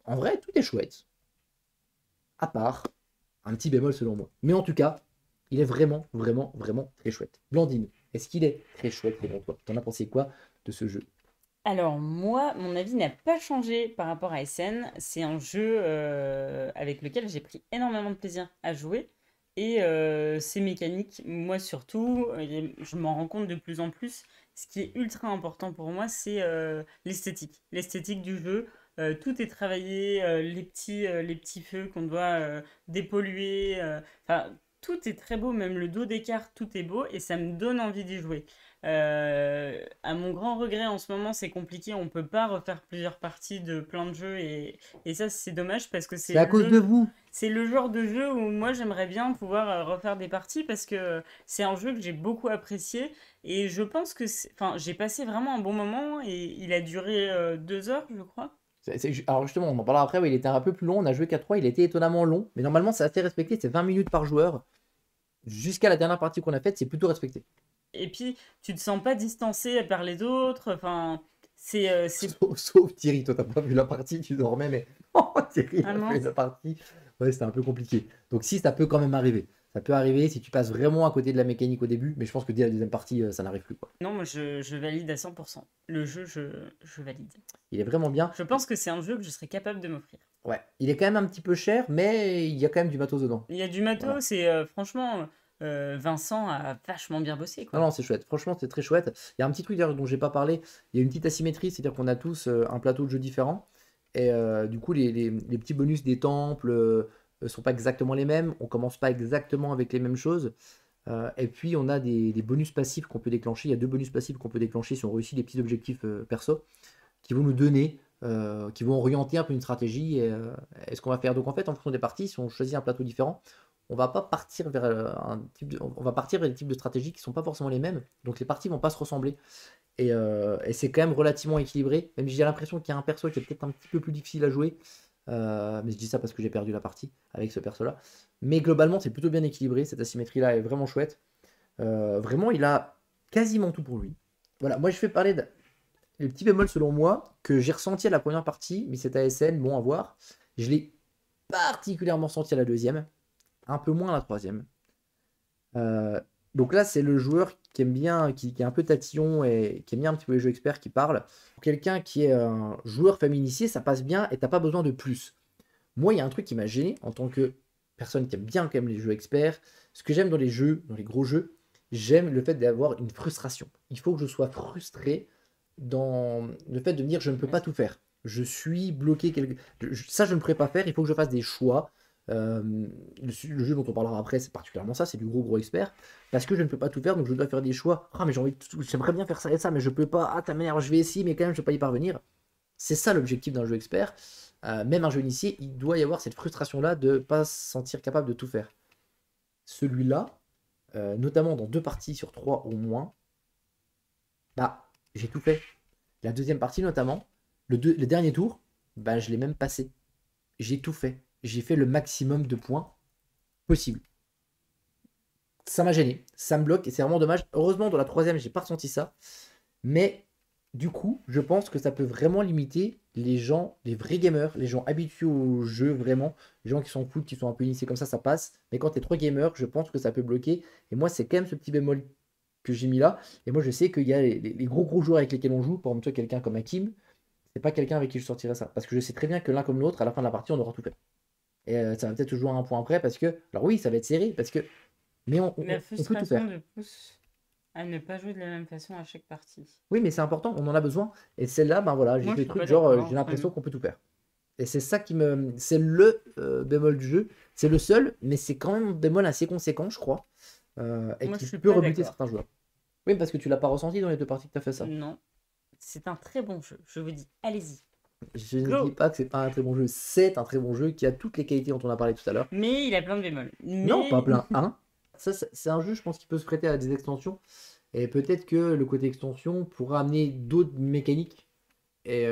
En vrai, tout est chouette. À part un petit bémol selon moi. Mais en tout cas, il est vraiment, vraiment, vraiment très chouette. Blandine, est-ce qu'il est très chouette selon toi? T'en as pensé quoi de ce jeu? Alors moi, mon avis n'a pas changé par rapport à SN. C'est un jeu avec lequel j'ai pris énormément de plaisir à jouer. Et ces mécaniques, moi surtout, je m'en rends compte de plus en plus, ce qui est ultra important pour moi, c'est l'esthétique. L'esthétique du jeu. Tout est travaillé, les petits feux qu'on doit dépolluer. Enfin, tout est très beau, même le dos des cartes, tout est beau et ça me donne envie d'y jouer. À mon grand regret en ce moment, c'est compliqué, on peut pas refaire plusieurs parties de plein de jeux et ça c'est dommage parce que C'est à cause de vous. c'est le genre de jeu où moi j'aimerais bien pouvoir refaire des parties parce que c'est un jeu que j'ai beaucoup apprécié et je pense que enfin j'ai passé vraiment un bon moment et il a duré 2 heures je crois. Alors justement, on en parlera après, ouais, il était un peu plus long, on a joué qu'à 3, il était étonnamment long, mais normalement c'est assez respecté, c'est 20 minutes par joueur. Jusqu'à la dernière partie qu'on a faite, c'est plutôt respecté. Et puis tu te sens pas distancé par les autres, enfin c'est Sauf Thierry, toi t'as pas vu la partie, tu dormais, mais oh, Thierry ah a fait mince. la partie. Ouais, c'était un peu compliqué. Donc si, ça peut quand même arriver. Ça peut arriver si tu passes vraiment à côté de la mécanique au début, mais je pense que dès la deuxième partie, ça n'arrive plus, quoi. Non, moi je valide à 100%. Le jeu, je valide. Il est vraiment bien. Je pense que c'est un jeu que je serais capable de m'offrir. Ouais, il est quand même un petit peu cher, mais il y a quand même du matos dedans. Il y a du Voilà. matos et franchement, Vincent a vachement bien bossé, Non, quoi. non, c'est chouette. Franchement, c'est très chouette. Il y a un petit truc d'ailleurs dont j'ai pas parlé. Il y a une petite asymétrie, c'est-à-dire qu'on a tous un plateau de jeu différent. Et du coup, les petits bonus des temples sont pas exactement les mêmes. On commence pas exactement avec les mêmes choses. Et puis, on a des bonus passifs qu'on peut déclencher. Il y a deux bonus passifs qu'on peut déclencher si on réussit des petits objectifs perso qui vont nous donner, qui vont orienter un peu une stratégie et ce qu'on va faire. Donc, en fait, en fonction des parties, si on choisit un plateau différent, on va pas partir vers on va partir vers des types de stratégies qui sont pas forcément les mêmes. Donc, les parties vont pas se ressembler. Et c'est quand même relativement équilibré. Même si j'ai l'impression qu'il y a un perso qui est peut-être un petit peu plus difficile à jouer. Mais je dis ça parce que j'ai perdu la partie avec ce perso-là. Mais globalement, c'est plutôt bien équilibré. Cette asymétrie-là est vraiment chouette. Vraiment, il a quasiment tout pour lui. Voilà, moi je fais parler des petits bémols selon moi que j'ai ressenti à la première partie, mais cet ASN, bon à voir. Je l'ai particulièrement senti à la deuxième, un peu moins à la troisième. Euh, donc là, c'est le joueur qui aime bien, qui est un peu tatillon et qui aime bien un petit peu les jeux experts qui parle. Pour quelqu'un qui est un joueur famille initié, ça passe bien et t'as pas besoin de plus. Moi, il y a un truc qui m'a gêné en tant que personne qui aime bien quand même les jeux experts. Ce que j'aime dans les jeux, dans les gros jeux, j'aime le fait d'avoir une frustration. Il faut que je sois frustré dans le fait de me dire je ne peux pas tout faire. Je suis bloqué. Ça, je ne pourrais pas faire. Il faut que je fasse des choix. Le jeu dont on parlera après, c'est particulièrement ça, c'est du gros expert. Parce que je ne peux pas tout faire, donc je dois faire des choix. Ah, mais j'aimerais bien faire ça et ça, mais je peux pas. Ah, ta manière, je vais essayer, mais quand même, je ne vais pas y parvenir. C'est ça l'objectif d'un jeu expert. Même un jeu initié, il doit y avoir cette frustration-là de ne pas se sentir capable de tout faire. Celui-là, notamment dans 2 parties sur 3 au moins, bah, j'ai tout fait. La deuxième partie notamment, le dernier tour, bah, je l'ai même passé. J'ai tout fait. J'ai fait le maximum de points possible. Ça m'a gêné, ça me bloque et c'est vraiment dommage. Heureusement, dans la troisième, j'ai pas ressenti ça. Mais du coup, je pense que ça peut vraiment limiter les gens, les vrais gamers, les gens habitués au jeu vraiment, les gens qui sont cool, qui sont un peu initiés comme ça passe. Mais quand t'es trop gamer, je pense que ça peut bloquer. Et moi, c'est quand même ce petit bémol que j'ai mis là. Et moi, je sais qu'il y a les gros joueurs avec lesquels on joue, par exemple, toi, quelqu'un comme Hakim, c'est pas quelqu'un avec qui je sortirais ça. Parce que je sais très bien que l'un comme l'autre, à la fin de la partie, on aura tout fait. Et ça va peut-être se jouer à un point après parce que, alors oui, ça va être serré parce que, mais La on peut tout faire. frustration de pousse à ne pas jouer de la même façon à chaque partie. Oui, mais c'est important, on en a besoin. Et celle-là, ben voilà, j'ai Moi, fait je des suis trucs pas genre, d'accord, j'ai hein, quand l'impression même. qu'on peut tout faire. Et c'est ça qui me, c'est le bémol du jeu. C'est le seul, mais c'est quand même un bémol assez conséquent, je crois, et Moi, je qui suis peut pas rebuter d'accord. certains joueurs. Oui, parce que tu l'as pas ressenti dans les 2 parties que tu as fait ça. Non, c'est un très bon jeu. Je vous dis, allez-y, Je ne dis go! pas que c'est pas un très bon jeu, c'est un très bon jeu qui a toutes les qualités dont on a parlé tout à l'heure. Mais il a plein de bémols. Non, pas Mais plein 1. Ça, c'est un jeu, je pense, qui peut se prêter à des extensions. Et peut-être que le côté extension pourra amener d'autres mécaniques. Et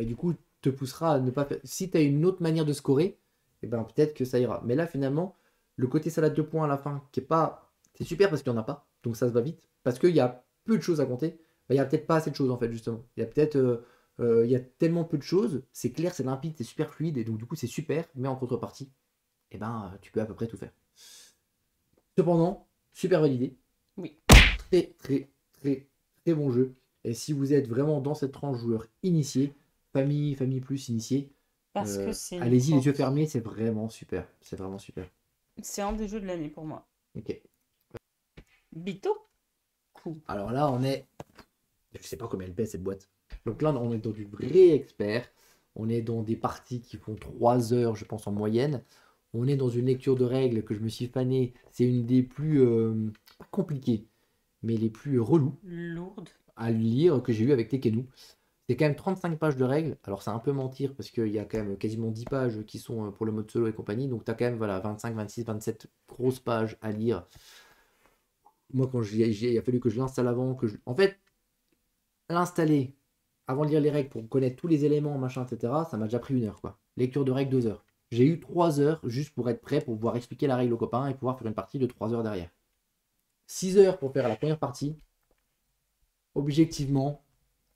du coup, te poussera à ne pas faire. Si tu as une autre manière de scorer, et ben peut-être que ça ira. Mais là, finalement, le côté salade de points à la fin, qui est pas. C'est super parce qu'il n'y en a pas. Donc ça se va vite. Parce qu'il y a peu de choses à compter. Ben, il n'y a peut-être pas assez de choses en fait, justement. Il y a peut-être. Il y a tellement peu de choses. C'est clair, c'est limpide, c'est super fluide. Et donc, du coup, c'est super. Mais en contrepartie, et ben, tu peux à peu près tout faire. Cependant, super validé. oui, Très, très, très, très bon jeu. Et si vous êtes vraiment dans cette tranche joueur initié, famille plus initié, parce que c'est une allez-y les yeux force. fermés, c'est vraiment super. C'est vraiment super. C'est un des jeux de l'année pour moi. Ok. Bito? Cool. Alors là, on est Je sais pas combien elle pèse cette boîte. Donc là, on est dans du vrai expert. On est dans des parties qui font 3 heures, je pense, en moyenne. On est dans une lecture de règles que je me suis fané. C'est une des plus, pas compliquées, mais les plus relous Lourde. à lire que j'ai eu avec Tekenu. C'est quand même 35 pages de règles. Alors, c'est un peu mentir parce qu'il y a quand même quasiment 10 pages qui sont pour le mode solo et compagnie. Donc, tu as quand même voilà, 25, 26, 27 grosses pages à lire. Moi, quand il a fallu que je l'installe avant, en fait, l'installer avant de lire les règles pour connaître tous les éléments, machin, etc., ça m'a déjà pris 1 heure, quoi. Lecture de règles, 2 heures. J'ai eu 3 heures juste pour être prêt pour pouvoir expliquer la règle aux copains et pouvoir faire une partie de 3 heures derrière. 6 heures pour faire la première partie. Objectivement,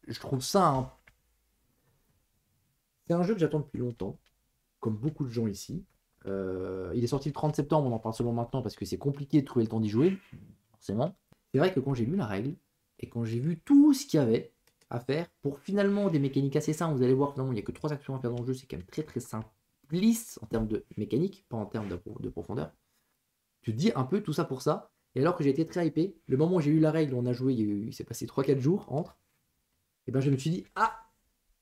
je trouve ça c'est un jeu que j'attends depuis longtemps, comme beaucoup de gens ici. Il est sorti le 30 septembre, on en parle seulement maintenant parce que c'est compliqué de trouver le temps d'y jouer, forcément. C'est vrai que quand j'ai lu la règle, et quand j'ai vu tout ce qu'il y avait à faire, pour finalement des mécaniques assez simples, vous allez voir finalement il n'y a que 3 actions à faire dans le jeu, c'est quand même très très simpliste en termes de mécanique, pas en termes de profondeur. Tu te dis un peu tout ça pour ça, et alors que j'ai été très hypé, le moment où j'ai eu la règle, on a joué, il s'est passé 3-4 jours entre, et ben je me suis dit, ah,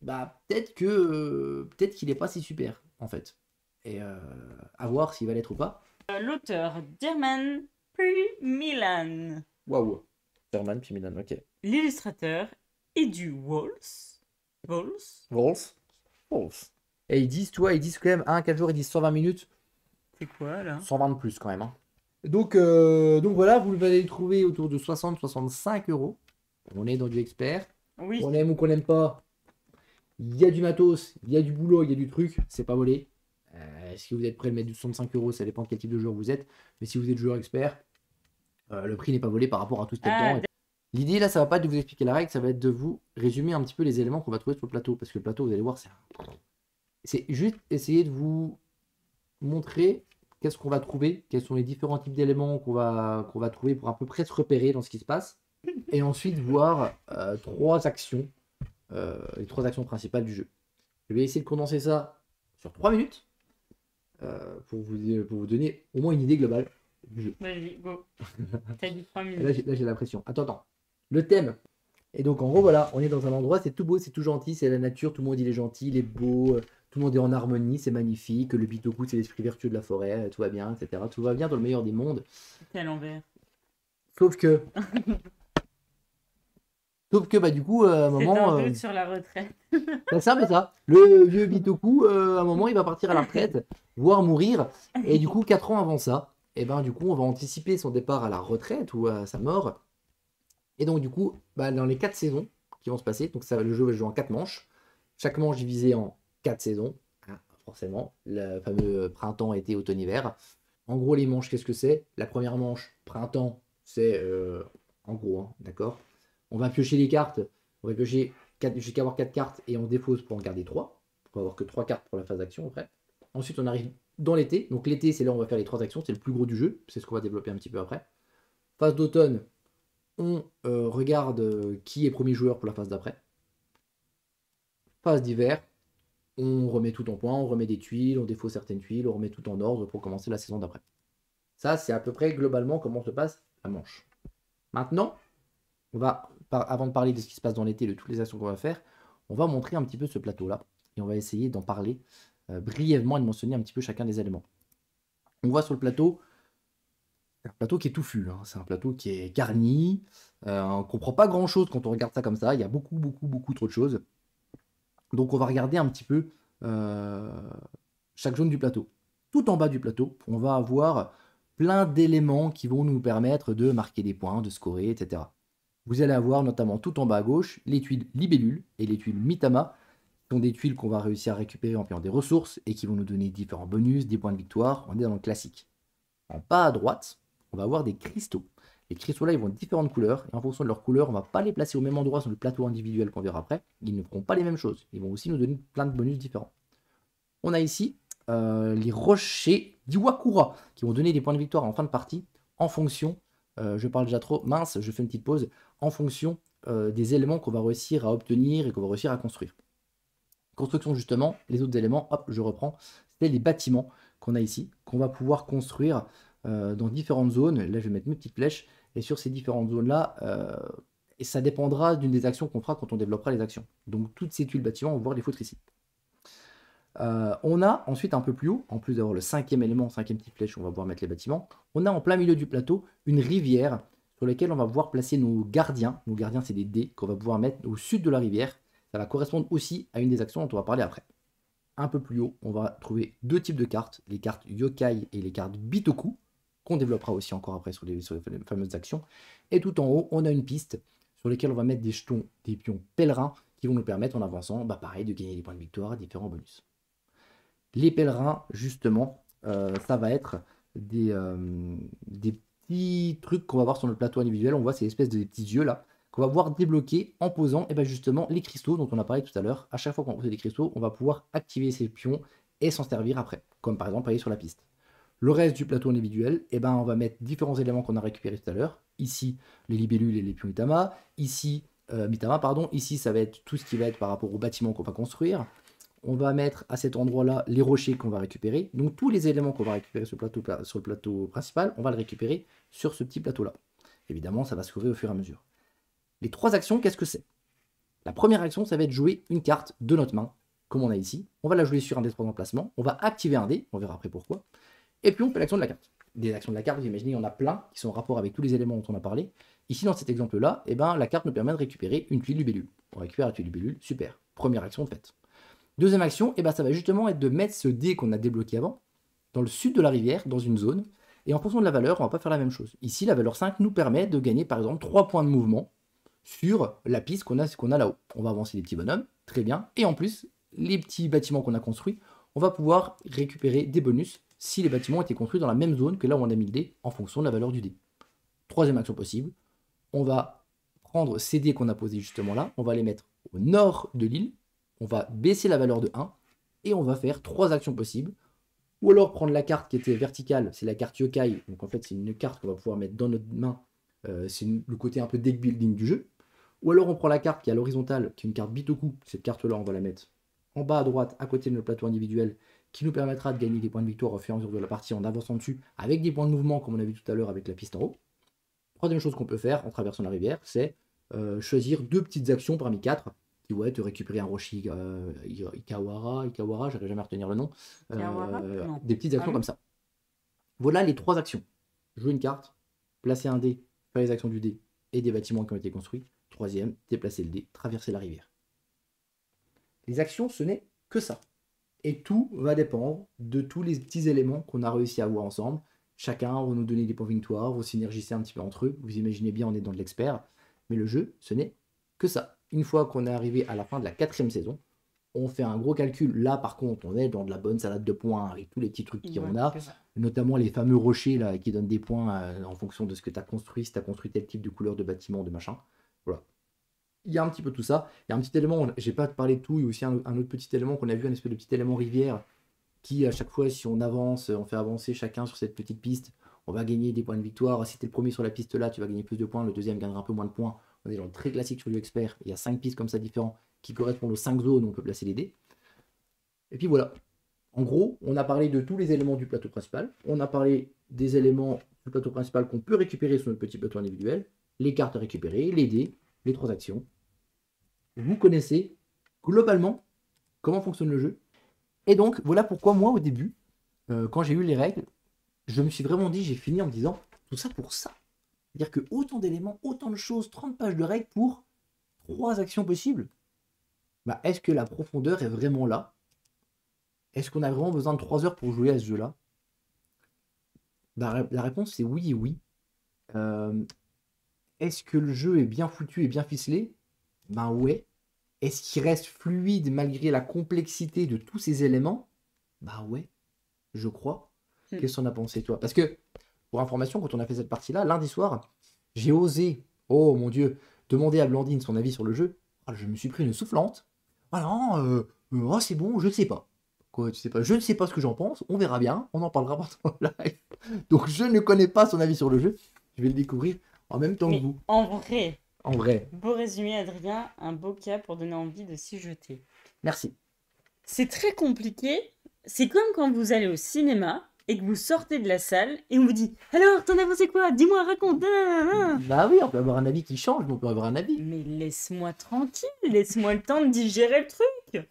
bah peut-être qu'il est pas si super en fait. Et à voir s'il va l'être ou pas. L'auteur, German puis Milan. Waouh. Sherman puis Milan, ok. L'illustrateur, Edu Walls. Vols. Et ils disent quand même 4 jours, ils disent 120 minutes. C'est quoi là? 120 de plus quand même. Hein. Donc voilà, vous allez le trouver autour de 60-65 euros. On est dans du expert. Oui. On aime ou qu'on n'aime pas. Il y a du matos, il y a du boulot, il y a du truc. C'est pas volé. Si vous êtes prêt à mettre du 65 euros, ça dépend de quel type de joueur vous êtes. Mais si vous êtes joueur expert, le prix n'est pas volé par rapport à tout ce qu'il y a dedans. L'idée là, ça va pas être de vous expliquer la règle, ça va être de vous résumer un petit peu les éléments qu'on va trouver sur le plateau. Parce que le plateau, vous allez voir, c'est juste essayer de vous montrer qu'est-ce qu'on va trouver, quels sont les différents types d'éléments qu'on va trouver pour à peu près se repérer dans ce qui se passe. Et ensuite voir les 3 actions principales du jeu. Je vais essayer de condenser ça sur 3 minutes pour vous donner au moins une idée globale du jeu. Vas-y, go. T'as dit 3 minutes. Là, j'ai la pression. Attends. Le thème. Et donc, en gros, voilà, on est dans un endroit, c'est tout beau, c'est tout gentil, c'est la nature, tout le monde il est gentil, il est beau, tout le monde est en harmonie, c'est magnifique, le Bitoku, c'est l'esprit vertueux de la forêt, tout va bien, etc. Tout va bien dans le meilleur des mondes. C'est à l'envers. Sauf que, bah, du coup, à un moment. C'est un doute sur la retraite. C'est ça. Le vieux Bitoku, à un moment, il va partir à la retraite, voire mourir. Et du coup, 4 ans avant ça, et ben, du coup, on va anticiper son départ à la retraite ou à sa mort. Et donc, du coup, bah, dans les 4 saisons qui vont se passer, donc le jeu va se jouer en 4 manches. Chaque manche divisée en 4 saisons. Ah, forcément, le fameux printemps, été, automne, hiver. En gros, les manches, qu'est-ce que c'est? La première manche, printemps, c'est en gros, hein, d'accord? On va piocher les cartes. On va piocher jusqu'à avoir 4 cartes et on défausse pour en garder 3. Pour avoir que 3 cartes pour la phase d'action après. Ensuite, on arrive dans l'été. Donc, l'été, c'est là où on va faire les 3 actions. C'est le plus gros du jeu. C'est ce qu'on va développer un petit peu après. Phase d'automne, on regarde qui est premier joueur pour la phase d'après. Phase d'hiver, on remet tout en point, on remet des tuiles, on défausse certaines tuiles, on remet tout en ordre pour commencer la saison d'après. Ça, c'est à peu près globalement comment se passe la manche. Maintenant, avant de parler de ce qui se passe dans l'été, de toutes les actions qu'on va faire, on va montrer un petit peu ce plateau-là et on va essayer d'en parler brièvement et de mentionner un petit peu chacun des éléments. On voit sur le plateau, c'est un plateau qui est touffu, hein. C'est un plateau qui est garni, on ne comprend pas grand-chose quand on regarde ça comme ça, il y a beaucoup trop de choses. Donc on va regarder un petit peu chaque zone du plateau. Tout en bas du plateau, on va avoir plein d'éléments qui vont nous permettre de marquer des points, de scorer, etc. Vous allez avoir notamment tout en bas à gauche les tuiles libellules et les tuiles mitama, qui sont des tuiles qu'on va réussir à récupérer en payant des ressources et qui vont nous donner différents bonus, des points de victoire. On est dans le classique. En bas à droite, on va avoir des cristaux. Les cristaux là, ils vont être de différentes couleurs et en fonction de leur couleur, on ne va pas les placer au même endroit sur le plateau individuel qu'on verra après. Ils ne feront pas les mêmes choses. Ils vont aussi nous donner plein de bonus différents. On a ici les rochers d'Iwakura qui vont donner des points de victoire en fin de partie en fonction, je parle déjà trop, mince, je fais une petite pause, en fonction des éléments qu'on va réussir à obtenir et qu'on va réussir à construire. Construction justement, les autres éléments, hop, je reprends, c'est les bâtiments qu'on a ici, qu'on va pouvoir construire dans différentes zones. Là, je vais mettre mes petites flèches, et sur ces différentes zones-là, Et ça dépendra d'une des actions qu'on fera quand on développera les actions. Donc toutes ces tuiles bâtiments, on va pouvoir les foutre ici. On a ensuite un peu plus haut, en plus d'avoir le cinquième élément, cinquième petite flèche, on va pouvoir mettre les bâtiments. On a en plein milieu du plateau une rivière sur laquelle on va pouvoir placer nos gardiens. Nos gardiens, c'est des dés qu'on va pouvoir mettre au sud de la rivière. Ça va correspondre aussi à une des actions dont on va parler après. Un peu plus haut, on va trouver deux types de cartes, les cartes Yokai et les cartes Bitoku, qu'on développera aussi encore après sur les fameuses actions. Et tout en haut, on a une piste sur laquelle on va mettre des jetons, des pions pèlerins, qui vont nous permettre, en avançant, pareil, de gagner des points de victoire, différents bonus. Les pèlerins, justement, ça va être des petits trucs qu'on va voir sur notre plateau individuel. On voit ces espèces de petits yeux là, qu'on va pouvoir débloquer en posant justement les cristaux dont on a parlé tout à l'heure. À chaque fois qu'on pose des cristaux, on va pouvoir activer ces pions et s'en servir après, comme par exemple aller sur la piste. Le reste du plateau individuel, on va mettre différents éléments qu'on a récupérés tout à l'heure. Ici, les libellules et les pions Mitama. Ici, Ici, ça va être tout ce qui va être par rapport aux bâtiments qu'on va construire. On va mettre à cet endroit-là les rochers qu'on va récupérer. Donc tous les éléments qu'on va récupérer sur le plateau principal, on va le récupérer sur ce petit plateau-là. Évidemment, ça va se couvrir au fur et à mesure. Les trois actions, qu'est-ce que c'est? La première action, ça va être jouer une carte de notre main, comme on a ici. On va la jouer sur un des trois emplacements. On va activer un dé, on verra après pourquoi. Et puis on fait l'action de la carte. Des actions de la carte, vous imaginez, il y en a plein qui sont en rapport avec tous les éléments dont on a parlé. Ici, dans cet exemple-là, la carte nous permet de récupérer une tuile libellule. On récupère la tuile libellule, super. Première action de faite. Deuxième action, ça va justement être de mettre ce dé qu'on a débloqué avant dans le sud de la rivière, dans une zone. Et en fonction de la valeur, on va pas faire la même chose. Ici, la valeur 5 nous permet de gagner par exemple 3 points de mouvement sur la piste qu'on a là-haut. On va avancer les petits bonhommes, très bien. Et en plus, les petits bâtiments qu'on a construits, on va pouvoir récupérer des bonus si les bâtiments étaient construits dans la même zone que là où on a mis le dé en fonction de la valeur du dé. Troisième action possible, on va prendre ces dés qu'on a posés justement là, on va les mettre au nord de l'île. On va baisser la valeur de 1 et on va faire 3 actions possibles. Ou alors prendre la carte qui était verticale, c'est la carte Yokai. Donc en fait, c'est une carte qu'on va pouvoir mettre dans notre main. C'est le côté un peu deck building du jeu. Ou alors on prend la carte qui est à l'horizontale, qui est une carte Bitoku. Cette carte-là, on va la mettre en bas à droite, à côté de notre plateau individuel, qui nous permettra de gagner des points de victoire au fur et à mesure de la partie en avançant dessus, avec des points de mouvement, comme on a vu tout à l'heure avec la piste en haut. Troisième chose qu'on peut faire en traversant la rivière, c'est choisir 2 petites actions parmi 4. Qui vont être récupérer un rocher Ikawara, j'arrive jamais à retenir le nom. Des petites actions comme ça. Voilà les 3 actions. Jouer une carte, placer un dé, faire les actions du dé et des bâtiments qui ont été construits. Troisième, déplacer le dé, traverser la rivière. Les actions, ce n'est que ça. Et tout va dépendre de tous les petits éléments qu'on a réussi à avoir ensemble. Chacun va nous donner des points de victoire, va synergiser un petit peu entre eux. Vous imaginez bien, on est dans de l'expert. Mais le jeu, ce n'est que ça. Une fois qu'on est arrivé à la fin de la 4e saison, on fait un gros calcul. Là, par contre, on est dans de la bonne salade de points avec tous les petits trucs qu'on a, notamment les fameux rochers là, qui donnent des points en fonction de ce que tu as construit, si tu as construit tel type de couleur de bâtiment, de machin. Voilà. Il y a un petit peu tout ça. Il y a un petit élément, j'ai pas parlé de tout, il y a aussi un autre petit élément qu'on a vu, un espèce de petit élément rivière, qui à chaque fois, si on avance, on fait avancer chacun sur cette petite piste, on va gagner des points de victoire. Si tu es le premier sur la piste là, tu vas gagner plus de points, le deuxième gagnera un peu moins de points. On est dans le très classique sur l'expert. Il y a 5 pistes comme ça différents qui correspondent aux 5 zones où on peut placer les dés. Et puis voilà. En gros, on a parlé de tous les éléments du plateau principal. On a parlé des éléments du plateau principal qu'on peut récupérer sur notre petit plateau individuel. Les cartes à récupérer, les dés, les 3 actions. Vous connaissez globalement comment fonctionne le jeu. Et donc, voilà pourquoi moi, au début, quand j'ai eu les règles, je me suis vraiment dit, j'ai fini en me disant, tout ça pour ça. C'est-à-dire que autant d'éléments, autant de choses, 30 pages de règles pour 3 actions possibles. Est-ce que la profondeur est vraiment là? Est-ce qu'on a vraiment besoin de 3 heures pour jouer à ce jeu-là? La réponse c'est oui et oui. Est-ce que le jeu est bien foutu et bien ficelé? Ouais. Est-ce qu'il reste fluide malgré la complexité de tous ces éléments? Ouais, je crois. Qu'est-ce qu'on a pensé toi? Parce que, pour information, quand on a fait cette partie-là, lundi soir, j'ai osé, oh mon Dieu, demander à Blandine son avis sur le jeu. Je me suis pris une soufflante. C'est bon, je ne sais pas. Quoi, tu sais pas? Je ne sais pas ce que j'en pense, on verra bien, on en parlera pendant le live. Donc je ne connais pas son avis sur le jeu, je vais le découvrir en même temps que vous. En vrai. Beau résumé, Adrien, un beau cas pour donner envie de s'y jeter. Merci. C'est très compliqué. C'est comme quand vous allez au cinéma et que vous sortez de la salle et on vous dit alors t'en as pensé quoi? Dis-moi, raconte. Nanana. Bah oui, on peut avoir un avis qui change, mais on peut avoir un avis. Mais laisse-moi tranquille, laisse-moi le temps de digérer le truc.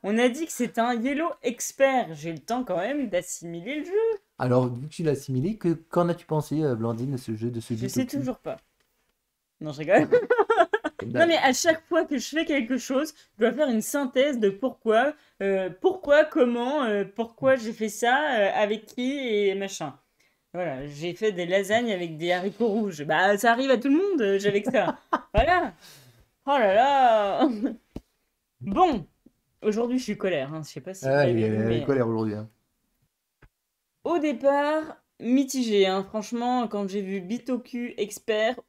On a dit que c'était un Yellow expert. J'ai le temps quand même d'assimiler le jeu. Alors, vu que tu l'as assimilé, qu'en as-tu pensé, Blandine, de ce jeu, de ce Je sais Bitoku? toujours pas. Non, je rigole. Non, mais à chaque fois que je fais quelque chose, je dois faire une synthèse de pourquoi, comment, pourquoi j'ai fait ça, avec qui et machin. Voilà, j'ai fait des lasagnes avec des haricots rouges. Bah, ça arrive à tout le monde, j'avais que ça. Voilà. Oh là là. Bon, aujourd'hui je suis colère, hein. Je sais pas si vous Ah, il l'avez est vu, mais colère aujourd'hui. Hein. au départ, mitigé, hein. Franchement, quand j'ai vu Bitoku expert,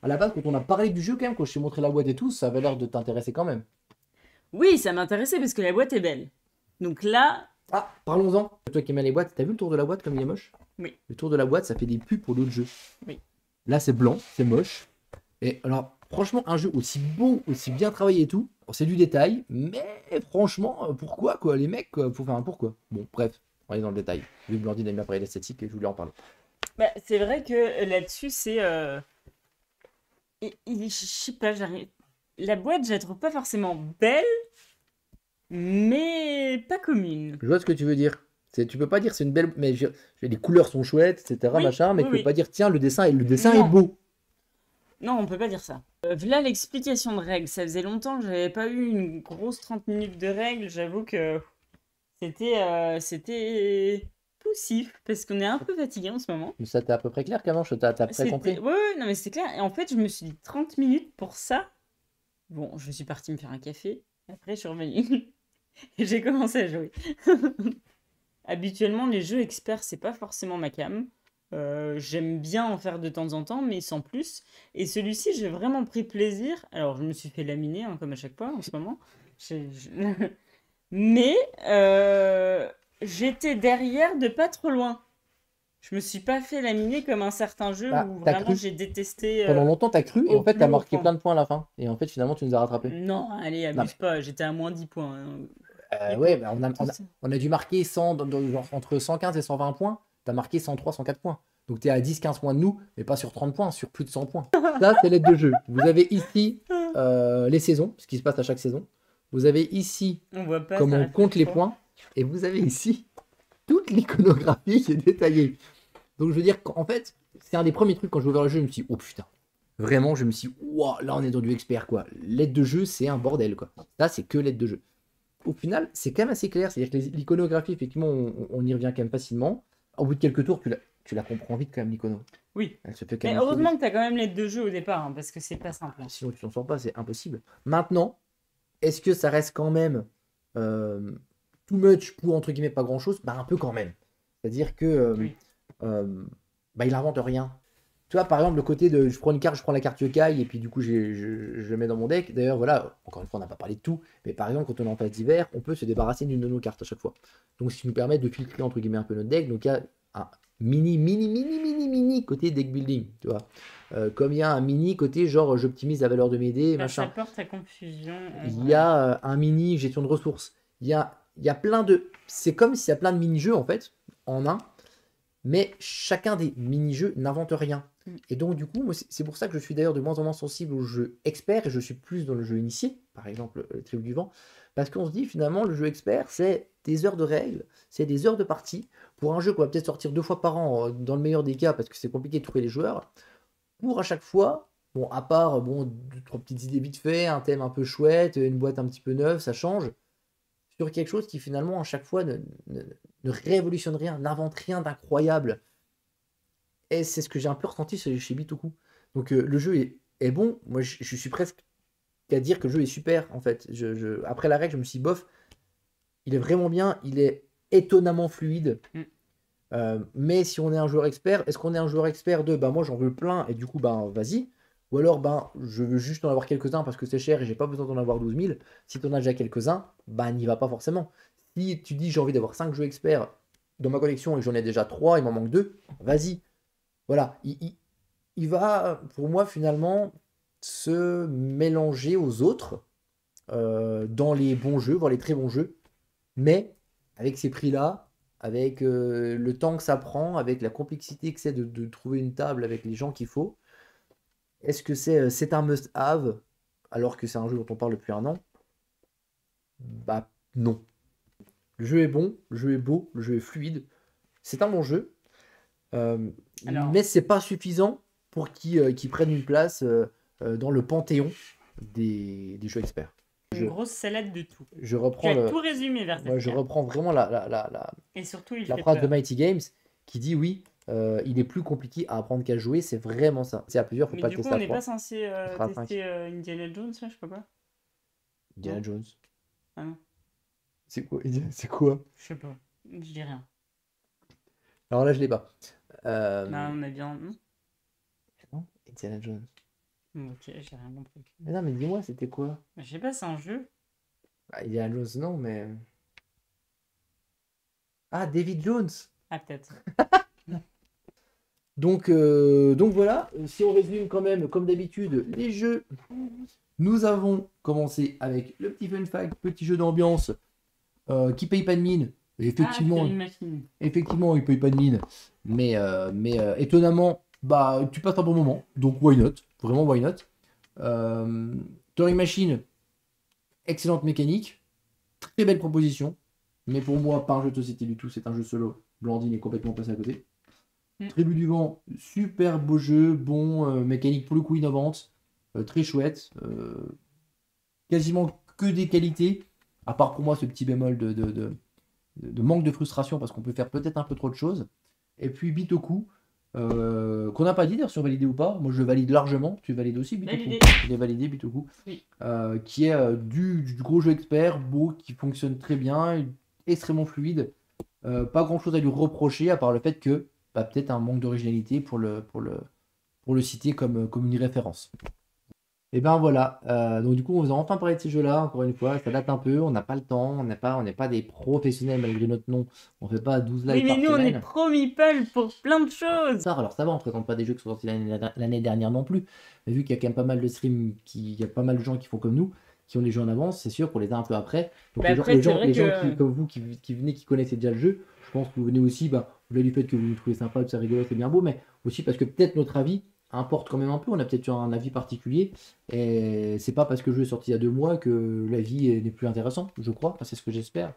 À la base, quand on a parlé du jeu, quand même, quand je t'ai montré la boîte et tout, ça avait l'air de t'intéresser quand même. oui, ça m'intéressait parce que la boîte est belle. Donc là, Ah, parlons-en. Toi qui aimais les boîtes, t'as vu le tour de la boîte comme il est moche? Oui. Le tour de la boîte, ça fait des pubs pour d'autres jeux. Oui. Là, c'est blanc, c'est moche. Et alors, franchement, un jeu aussi beau, aussi bien travaillé et tout, bon, c'est du détail, mais franchement, pourquoi quoi? Les mecs, quoi, faut faire un pourquoi. Bon, bref, on est dans le détail. Vu que Blandine aime bien parler d'esthétique, je voulais en parler. bah, c'est vrai que là-dessus, c'est. Je sais pas, j'arrive. La boîte, je la trouve pas forcément belle, mais pas commune. Je vois ce que tu veux dire. Tu peux pas dire c'est une belle, mais les couleurs sont chouettes, etc. Oui, machin, mais oui, tu peux oui. pas dire tiens le dessin est Non. beau. Non, on peut pas dire ça. Voilà l'explication de règles. Ça faisait longtemps que j'avais pas eu une grosse 30 minutes de règles. J'avoue que c'était poussif parce qu'on est un peu fatigué en ce moment. Mais ça t'est à peu près clair qu'avant, t'as à peu près compris. Ouais, ouais, non mais c'est clair. Et en fait, je me suis dit 30 minutes pour ça. Bon, je suis partie me faire un café. Après, je suis revenue. Et j'ai commencé à jouer. Habituellement, les jeux experts, c'est pas forcément ma came. J'aime bien en faire de temps en temps, mais sans plus. Et celui-ci, j'ai vraiment pris plaisir. Alors, je me suis fait laminer, hein, comme à chaque fois en ce moment. Mais j'étais derrière de pas trop loin. Je me suis pas fait laminer comme un certain jeu Bah, où t'as vraiment cru. j'ai détesté. Pendant longtemps, t'as cru et au en fait, plus t'as haut marqué point. plein de points à la fin. Et en fait, finalement, tu nous as rattrapés. Non, allez, Non, abuse pas, j'étais à moins 10 points. Hein. Ouais, bah, Tout ça. on a dû marquer 100, genre, entre 115 et 120 points. T'as marqué 103, 104 points. Donc t'es à 10-15 points de nous, mais pas sur 30 points, sur plus de 100 points. Ça, c'est l'aide de jeu. Vous avez ici les saisons, ce qui se passe à chaque saison. Vous avez ici On voit pas. comment ça on répond compte les trop. points. Et vous avez ici toute l'iconographie qui est détaillée. Donc je veux dire qu'en fait, c'est un des premiers trucs quand j'ai ouvert le jeu, je me suis dit, oh putain. Vraiment, je me suis dit, waouh, là on est dans du expert quoi. L'aide de jeu, c'est un bordel quoi. Là, c'est que l'aide de jeu. Au final, c'est quand même assez clair. C'est-à-dire que l'iconographie, effectivement, on y revient quand même facilement. Au bout de quelques tours, tu la comprends vite quand même, l'icono. Oui. Elle se fait quand Mais même assez heureusement vite. que t'as quand même l'aide de jeu au départ, hein, parce que c'est pas simple. Hein. Sinon, tu t'en sors pas, c'est impossible. Maintenant, est-ce que ça reste quand même too much pour, entre guillemets, pas grand-chose? Bah, un peu quand même. C'est-à-dire que Oui. bah, il invente rien. Tu vois, par exemple, le côté de je prends une carte, je prends la carte yokai et puis du coup, je le mets dans mon deck. D'ailleurs, voilà, encore une fois, on n'a pas parlé de tout, mais par exemple, quand on est en phase d'hiver, on peut se débarrasser d'une de nos cartes à chaque fois. Donc, ce qui nous permet de filtrer, entre guillemets, un peu notre deck. Donc, il y a un mini côté deck building, tu vois. Comme il y a un mini côté genre j'optimise la valeur de mes dés, Bah, ça machin. porte à confusion. en Il vrai. y a un mini gestion de ressources. Il y a plein de. C'est comme s'il y a plein de mini-jeux en fait, en un, mais chacun des mini-jeux n'invente rien. Mm. Et donc, du coup, moi, c'est pour ça que je suis d'ailleurs de moins en moins sensible aux jeux experts et je suis plus dans le jeu initié, par exemple le Triomphe du Vent, parce qu'on se dit finalement, le jeu expert, c'est des heures de règles, c'est des heures de partie pour un jeu qu'on va peut-être sortir 2 fois par an, dans le meilleur des cas, parce que c'est compliqué de trouver les joueurs, pour à chaque fois. Bon, à part, bon, 2, 3 petites idées vite fait, un thème un peu chouette, une boîte un petit peu neuve, ça change. Sur quelque chose qui finalement, à chaque fois, ne révolutionne rien, n'invente rien d'incroyable. Et c'est ce que j'ai un peu ressenti chez Bitoku. Donc le jeu est bon. Moi, je suis presque à dire que le jeu est super, en fait. Après la règle, je me suis dit, bof, il est vraiment bien, il est étonnamment fluide. Mais si on est un joueur expert, est-ce qu'on est un joueur expert de bah moi j'en veux plein et du coup bah vas-y, ou alors ben je veux juste en avoir quelques-uns parce que c'est cher et j'ai pas besoin d'en avoir 12 000. Si tu en as déjà quelques-uns, bah n'y va pas forcément. Si tu dis j'ai envie d'avoir 5 jeux experts dans ma collection et j'en ai déjà 3, il m'en manque 2, vas-y. Voilà, il va pour moi finalement se mélanger aux autres dans les bons jeux, voire les très bons jeux, mais avec ces prix-là avec le temps que ça prend, avec la complexité que c'est de trouver une table avec les gens qu'il faut. Est-ce que c'est un must-have alors que c'est un jeu dont on parle depuis un an? Bah non. Le jeu est bon, le jeu est beau, le jeu est fluide. C'est un bon jeu, Alors- mais c'est pas suffisant pour qu'il prenne une place dans le panthéon des jeux experts. Une grosse salade de tout. Je Tu reprends, as tout résumé vers ouais, je reprends vraiment la Et surtout, il la fait phrase de peur. Mighty Games qui dit oui, il est plus compliqué à apprendre qu'à jouer, c'est vraiment ça. C'est à plusieurs, faut Mais pas du le coup, tester on à n'est trois. pas censé Ce sera à cinq. tester Indiana Jones, là, je sais pas quoi. Indiana non. Jones. Ah non, C'est quoi? C'est quoi? je sais pas. Je dis rien. Alors là, je l'ai pas. Bah, on a bien. Non. Non, Indiana Jones. Ok, j'ai rien compris. Mais non, mais dis-moi, c'était quoi? Je sais pas, c'est un jeu. Bah, Indiana Jones, non, mais. Ah, David Jones! Ah, peut-être. Donc voilà, si on résume quand même, comme d'habitude, les jeux, nous avons commencé avec le petit fun fact, petit jeu d'ambiance qui paye pas de mine. Effectivement, Ah, une machine. effectivement, il paye pas de mine, mais étonnamment, bah tu passes un bon moment, donc why not? Vraiment why not? Turing Machine, excellente mécanique, très belle proposition, mais pour moi, pas un jeu de société du tout, c'est un jeu solo. Blandine est complètement passé à côté. Tribu du Vent, super beau jeu, bon, mécanique pour le coup innovante, très chouette, quasiment que des qualités, à part pour moi ce petit bémol de manque de frustration parce qu'on peut faire peut-être un peu trop de choses. Et puis Bitoku, qu'on n'a pas dit d'ailleurs si on validé ou pas, moi je valide largement, tu valides aussi Bitoku? Validé. Je l'ai validé Bitoku, Oui. qui est du gros jeu expert, beau, qui fonctionne très bien, extrêmement fluide, pas grand chose à lui reprocher à part le fait que bah, peut-être un manque d'originalité pour le citer comme une référence. Et ben voilà, donc du coup on vous a enfin parlé de ces jeux-là, encore une fois, ça date un peu, on n'a pas le temps, on n'est pas des professionnels malgré notre nom, on fait pas 12 lives Oui, mais par nous, on est semaine. pro Meeple pour plein de choses. Alors ça va, on ne présente pas des jeux qui sont sortis l'année dernière non plus, mais vu qu'il y a quand même pas mal de streams, il y a pas mal de gens qui font comme nous, qui ont des jeux en avance, c'est sûr, pour les a un peu après. Donc Bah les gens, après, les c'est gens, vrai les gens que- qui, comme vous qui venaient, qui connaissaient déjà le jeu, je pense que vous venez aussi, bah, au-delà du fait que vous nous trouvez sympa, que c'est rigolo, c'est bien beau, mais aussi parce que peut-être notre avis importe quand même un peu, on a peut-être un avis particulier, et c'est pas parce que le jeu est sorti il y a 2 mois que l'avis n'est plus intéressant, je crois, enfin, c'est ce que j'espère.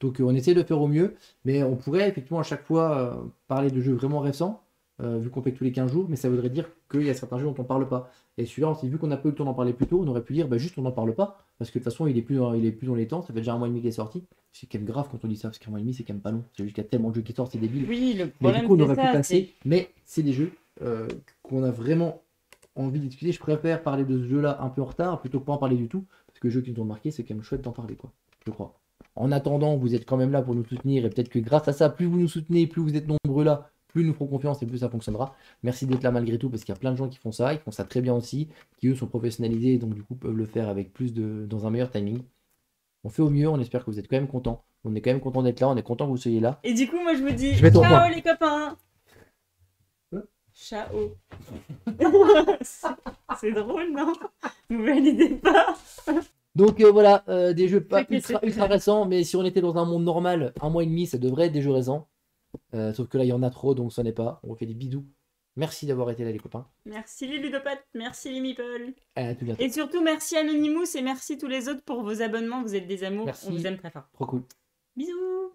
Donc on essaie de faire au mieux, mais on pourrait effectivement à chaque fois parler de jeux vraiment récents, vu qu'on fait que tous les 15 jours, mais ça voudrait dire qu'il y a certains jeux dont on parle pas. Et celui-là, on s'est vu qu'on n'a pas eu le temps d'en parler plus tôt, on aurait pu dire bah, juste on n'en parle pas, parce que de toute façon il est plus dans les temps, ça fait déjà 1 mois et demi qu'il est sorti. C'est quand même grave quand on dit ça, parce qu'1 mois et demi c'est quand même pas long, c'est juste qu'il y a tellement de jeux qui sortent, c'est débile. Oui, le Mais du problème, coup on c'est aurait pu ça. passer, mais c'est des jeux qu'on a vraiment envie de discuter. Je préfère parler de ce jeu-là un peu en retard plutôt que pas en parler du tout, parce que les jeux qui nous ont marqué, c'est quand même chouette d'en parler, quoi, je crois. En attendant, vous êtes quand même là pour nous soutenir, et peut-être que grâce à ça, plus vous nous soutenez, plus vous êtes nombreux là, plus nous ferons confiance et plus ça fonctionnera. Merci d'être là malgré tout, parce qu'il y a plein de gens qui font ça, ils font ça très bien aussi, qui eux sont professionnalisés, et donc du coup peuvent le faire avec dans un meilleur timing. On fait au mieux, on espère que vous êtes quand même contents. On est quand même content d'être là, on est content que vous soyez là. Et du coup, moi, je vous dis Je mets ton ciao point. les copains. Quoi Ciao. C'est drôle, non? Vous validez pas? Donc voilà, des jeux pas C'est que ultra, c'est- ultra récents, mais si on était dans un monde normal, 1 mois et demi, ça devrait être des jeux récents. Sauf que là, il y en a trop, donc ça n'est pas. On vous fait des bisous. Merci d'avoir été là, les copains. Merci les ludopathes, merci les meeple. À tout bientôt. Et surtout, merci Anonymous et merci tous les autres pour vos abonnements. Vous êtes des amours, Merci. on vous aime très fort. Trop cool. Bisous.